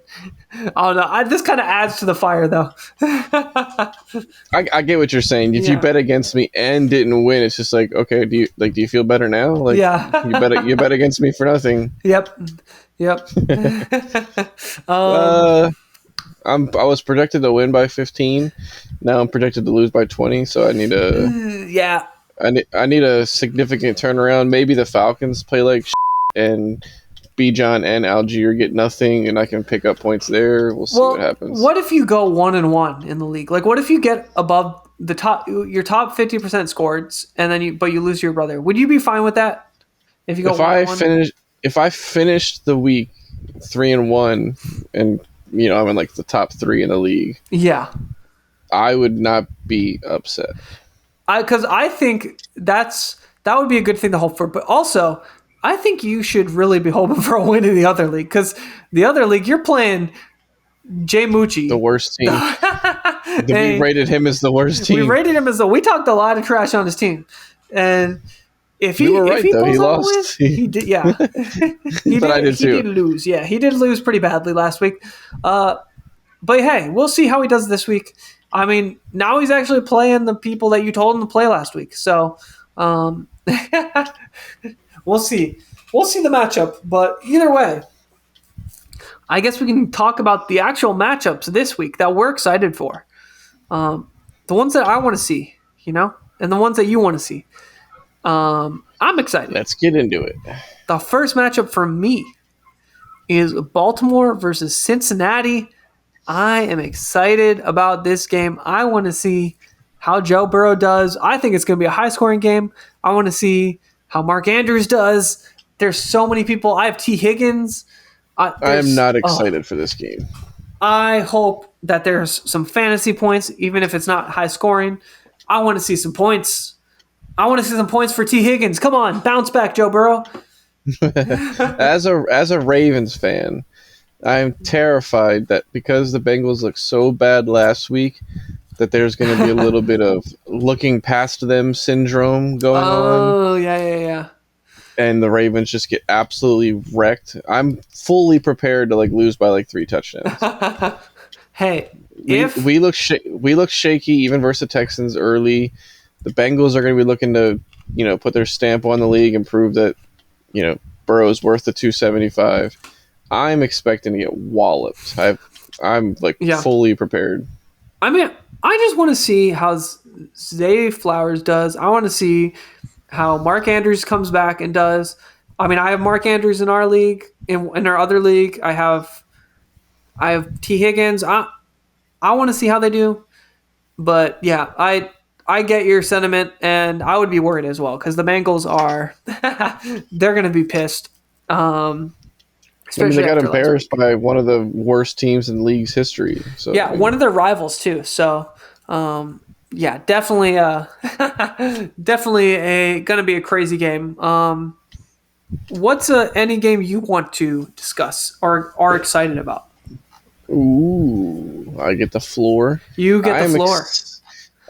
Oh no, this kind of adds to the fire though. I get what you're saying. If you Yeah. bet against me and didn't win, it's just like, okay, do you feel better now? Like, Yeah. you bet against me for nothing. Yep. I was projected to win by 15. Now I'm projected to lose by 20. So I need Yeah. I need a significant turnaround. Maybe the Falcons play like and Bijan and Algier get nothing, and I can pick up points there. We'll see what happens. What if you go 1-1 in the league? Like, what if you get above your top 50% scores, and then you lose to your brother? Would you be fine with that? If you go If I finish the week 3-1, and I'm in like the top 3 in the league, yeah, I would not be upset. because I think that would be a good thing to hope for. But also, I think you should really be hoping for a win in the other league, because the other league you're playing Jay Mucci, the worst team. We rated him as the worst team. We rated him as we talked a lot of trash on his team, and if he were right, if he though. pulls He out a lost. win, he did. Yeah, But I did too. He did lose. Yeah, he did lose pretty badly last week. But hey, we'll see how he does this week. I mean, now he's actually playing the people that you told him to play last week. So we'll see. We'll see the matchup. But either way, I guess we can talk about the actual matchups this week that we're excited for. The ones that I want to see, and the ones that you want to see. I'm excited. Let's get into it. The first matchup for me is Baltimore versus Cincinnati. I am excited about this game. I want to see how Joe Burrow does. I think it's going to be a high-scoring game. I want to see how Mark Andrews does. There's so many people. I have T. Higgins. I am not excited for this game. I hope that there's some fantasy points, even if it's not high-scoring. I want to see some points. I want to see some points for T. Higgins. Come on, bounce back, Joe Burrow. As a Ravens fan, I'm terrified that because the Bengals looked so bad last week, that there's going to be a little bit of looking past them syndrome going on. Oh, yeah. And the Ravens just get absolutely wrecked. I'm fully prepared to lose by 3 touchdowns. Hey, we look shaky even versus the Texans early. The Bengals are going to be looking to put their stamp on the league and prove that Burrow's worth the 275. I'm expecting to get walloped. I'm fully prepared. I mean, I just want to see how Zay Flowers does. I want to see how Mark Andrews comes back and does. I mean, I have Mark Andrews in our league. In our other league, I have T. Higgins. I want to see how they do. But yeah, I get your sentiment, and I would be worried as well because the Bengals are they're going to be pissed. They got embarrassed by one of the worst teams in the league's history. So yeah, one of their rivals too. So yeah, definitely gonna be a crazy game. What's any game you want to discuss or are excited about? Ooh, I get the floor. You get the floor.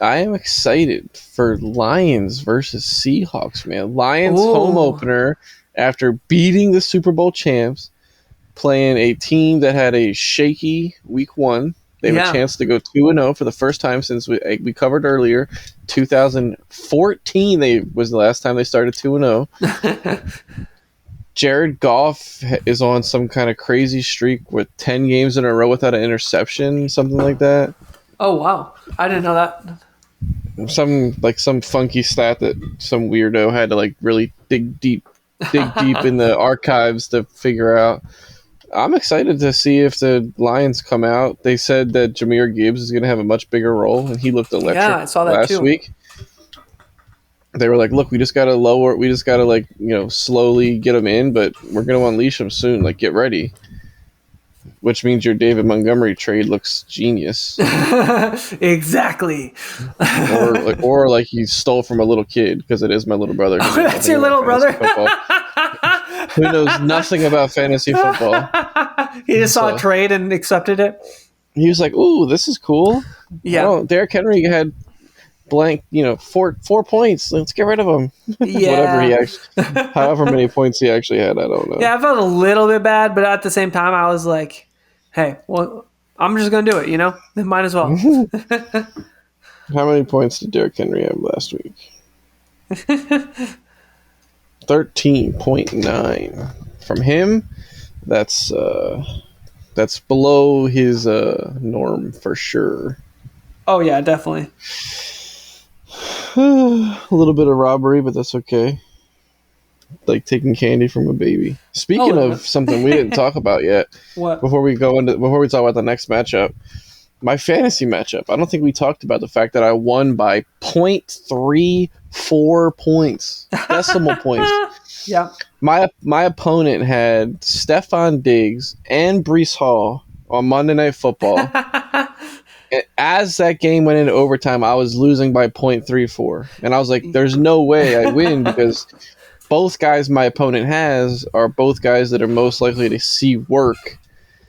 I am excited for Lions versus Seahawks, man. Lions home opener after beating the Super Bowl champs, playing a team that had a shaky week 1. They have a chance to go 2-0 for the first time since we covered earlier. 2014 was the last time they started 2-0. Jared Goff is on some kind of crazy streak with 10 games in a row without an interception, something like that. Oh wow, I didn't know that. Some funky stat that some weirdo had to really dig deep dig deep in the archives to figure out. I'm excited to see if the Lions come out. They said that Jahmyr Gibbs is going to have a much bigger role, and he looked electric Yeah, I saw that last too. week. They were like, "Look, we just got to slowly get him in, but we're going to unleash him soon. Like, get ready." Which means your David Montgomery trade looks genius, Exactly. or like he stole from a little kid, because it is my little brother. Oh, that's your little brother. Who knows nothing about fantasy football? He just saw a trade and accepted it. He was like, "Ooh, this is cool." Yeah. Oh, Derrick Henry had blank, 4 points. Let's get rid of him. Yeah. However many points he actually had, I don't know. Yeah, I felt a little bit bad, but at the same time, I was like, "Hey, well, I'm just gonna do it. Might as well." How many points did Derrick Henry have last week? 13.9 from him. That's below his norm for sure. Oh yeah, definitely. A little bit of robbery, but that's okay. Like taking candy from a baby. Speaking of something we didn't talk about yet, What? before we talk about the next matchup, my fantasy matchup. I don't think we talked about the fact that I won by 0.34 points, decimal points. Yeah. My opponent had Stephon Diggs and Breece Hall on Monday Night Football. As that game went into overtime, I was losing by 0.34. And I was like, there's no way I win, because both guys my opponent has are both guys that are most likely to see work.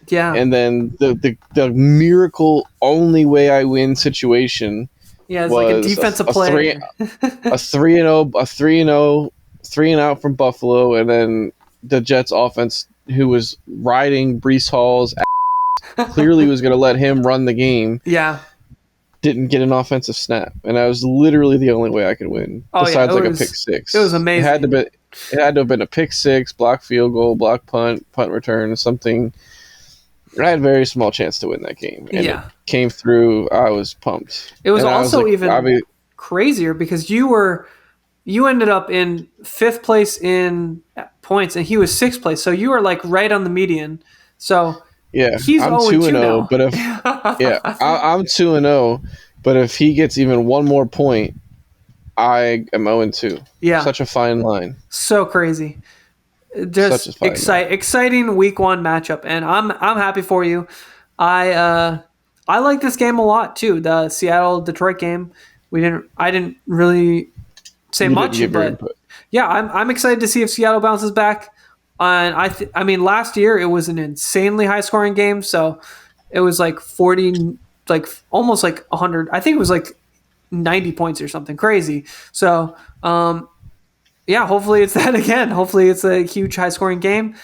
Yeah. And then the miracle only way I win situation Yeah, it's was like a defensive play. a 3-0 3 and out from Buffalo, and then the Jets offense, who was riding Breece Hall's clearly was going to let him run the game. Yeah. Didn't get an offensive snap, and I was literally the only way I could win. Besides, a pick six. It was amazing. It had to have been a pick six, block field goal, block punt return, something. I had a very small chance to win that game, and it came through. I was pumped. It was even crazier because you ended up in 5th place in points, and he was 6th place. So you were like right on the median. So. Yeah, he's I'm 2-0, but I'm 2-0, but if he gets even one more point, I am 0-2. Yeah, such a fine line. So crazy, just exciting week 1 matchup, and I'm happy for you. I like this game a lot too. The Seattle Detroit game. I didn't really say much, but yeah, I'm excited to see if Seattle bounces back. And I mean, last year it was an insanely high scoring game. So it was like 40, like almost like 100. I think it was like 90 points or something crazy. So, yeah, hopefully it's that again. Hopefully it's a huge high scoring game.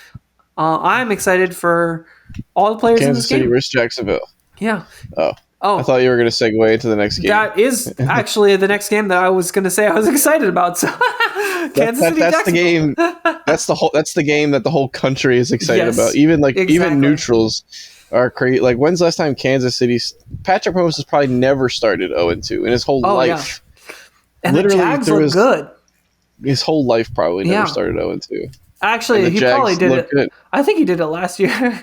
I'm excited for all the players in this game. Kansas City versus Jacksonville. Yeah. Oh, I thought you were going to segue into the next game. That is actually the next game that I was going to say I was excited about. So, Kansas City, that's the game. That's the game that the whole country is excited about. Even neutrals are crazy. Like, when's the last time Kansas City? Patrick Mahomes has probably never started 0-2 in his whole life. Yeah. And literally, the Jags look good. His whole life probably never started 0-2. Actually, he probably did it. Good. I think he did it last year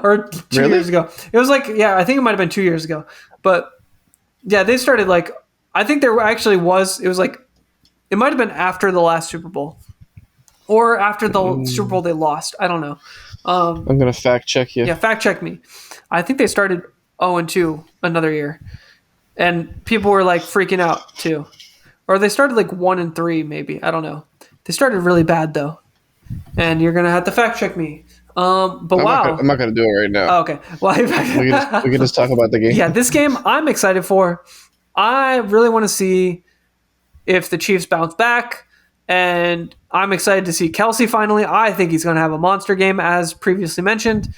or 2 years ago. It was like, I think it might have been 2 years ago. But yeah, they started like, I think there actually was, it was like, it might have been after the last Super Bowl or after the Super Bowl they lost. I don't know. I'm going to fact check you. Yeah, fact check me. I think they started 0-2 another year. And people were like freaking out too. Or they started like 1-3 maybe. I don't know. They started really bad though. And you're gonna have to fact check me. I'm not gonna do it right now. Oh, okay. Well, we can just talk about the game. Yeah, this game I'm excited for. I really want to see if the Chiefs bounce back, and I'm excited to see Kelsey finally. I think he's gonna have a monster game, as previously mentioned.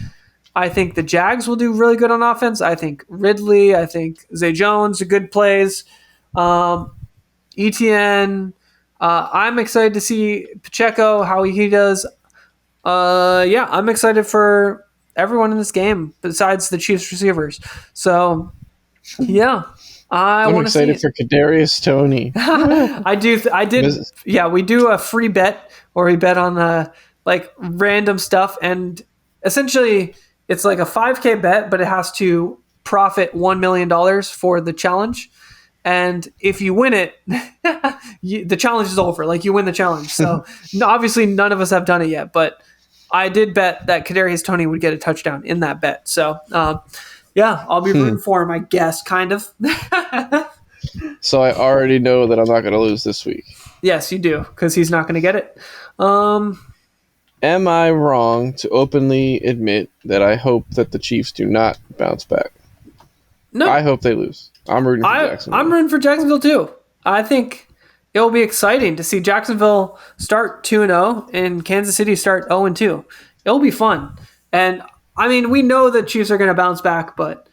I think the Jags will do really good on offense. I think Ridley. I think Zay Jones are good plays. ETN. I'm excited to see Pacheco, how he does. I'm excited for everyone in this game besides the Chiefs receivers. So, yeah, I'm excited for Kadarius Toney. I did. Yeah, we do a free bet or he bet on like random stuff, and essentially it's like a 5K bet, but it has to profit $1 million for the challenge. And if you win it, the challenge is over. Like, you win the challenge. So obviously none of us have done it yet, but I did bet that Kadarius Toney would get a touchdown in that bet. So yeah, I'll be rooting for him, I guess, kind of. So I already know that I'm not going to lose this week. Yes, you do, because he's not going to get it. Am I wrong to openly admit that I hope that the Chiefs do not bounce back? No. I hope they lose. I'm rooting for Jacksonville. I'm rooting for Jacksonville too. I think it will be exciting to see Jacksonville start 2-0 and Kansas City start 0-2. It'll be fun. And I mean, we know the Chiefs are going to bounce back, but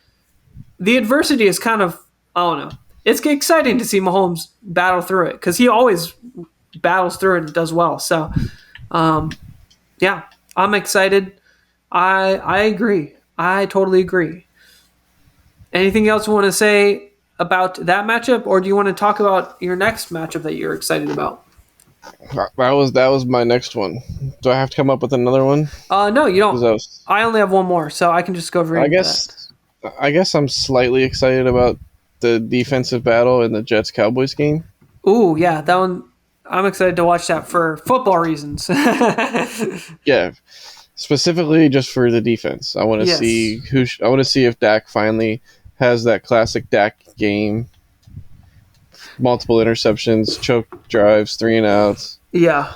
the adversity is kind of, I don't know. It's exciting to see Mahomes battle through it, because he always battles through it and does well. So, yeah, I'm excited. I agree. I totally agree. Anything else you want to say about that matchup, or do you want to talk about your next matchup that you're excited about? That was my next one. Do I have to come up with another one? No, you don't. I only have one more, so I can just go over. I guess I'm slightly excited about the defensive battle in the Jets-Cowboys game. Ooh, yeah, that one. I'm excited to watch that for football reasons. Yeah, specifically just for the defense. I want to see I want to see if Dak finally has that classic Dak game. Multiple interceptions, choke drives, 3 and outs. Yeah.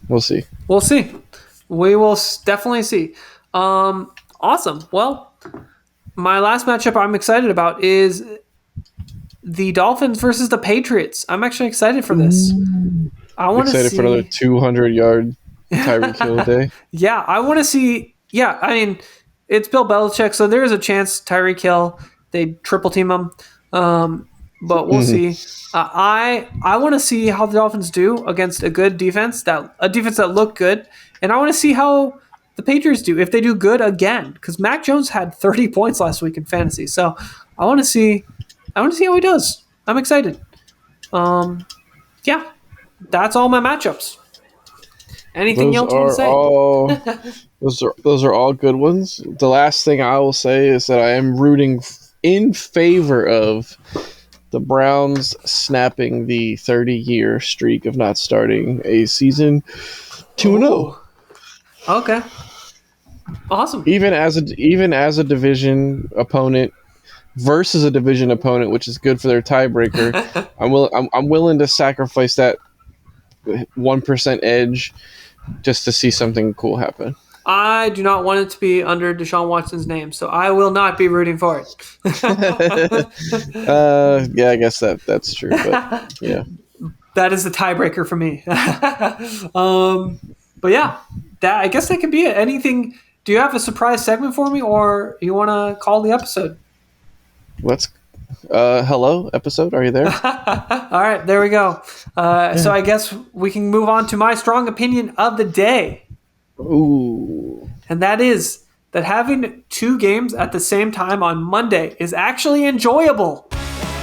We'll see. We'll see. We will definitely see. Awesome. Well, my last matchup I'm excited about is the Dolphins versus the Patriots. I'm actually excited for this. I want to see. Excited for another 200-yard Tyreek Hill day? Yeah, I want to see. Yeah, I mean, it's Bill Belichick, so there is a chance Tyreek Hill, they triple team him. But we'll see. I want to see how the Dolphins do against a good defense, a defense that looked good, and I want to see how the Patriots do if they do good again. Because Mac Jones had 30 points last week in fantasy, so I want to see how he does. I'm excited. Yeah, that's all my matchups. Anything else you want to say? Those are all good ones. The last thing I will say is that I am rooting in favor of the Browns snapping the 30-year streak of not starting a season 2-0. Okay. Awesome. Even as a division opponent versus a division opponent, which is good for their tiebreaker, I'm willing to sacrifice that 1% edge just to see something cool happen. I do not want it to be under Deshaun Watson's name, so I will not be rooting for it. Yeah, I guess that's true. But yeah, that is the tiebreaker for me. But yeah, I guess that could be it. Anything? Do you have a surprise segment for me, or you want to call the episode? Hello, episode. Are you there? All right, there we go. So I guess we can move on to my strong opinion of the day. Ooh. And that is that having 2 games at the same time on Monday is actually enjoyable.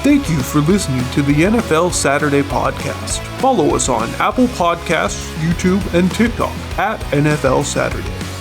Thank you for listening to the NFL Saturday podcast. Follow us on Apple Podcasts, YouTube, and TikTok at NFL Saturday.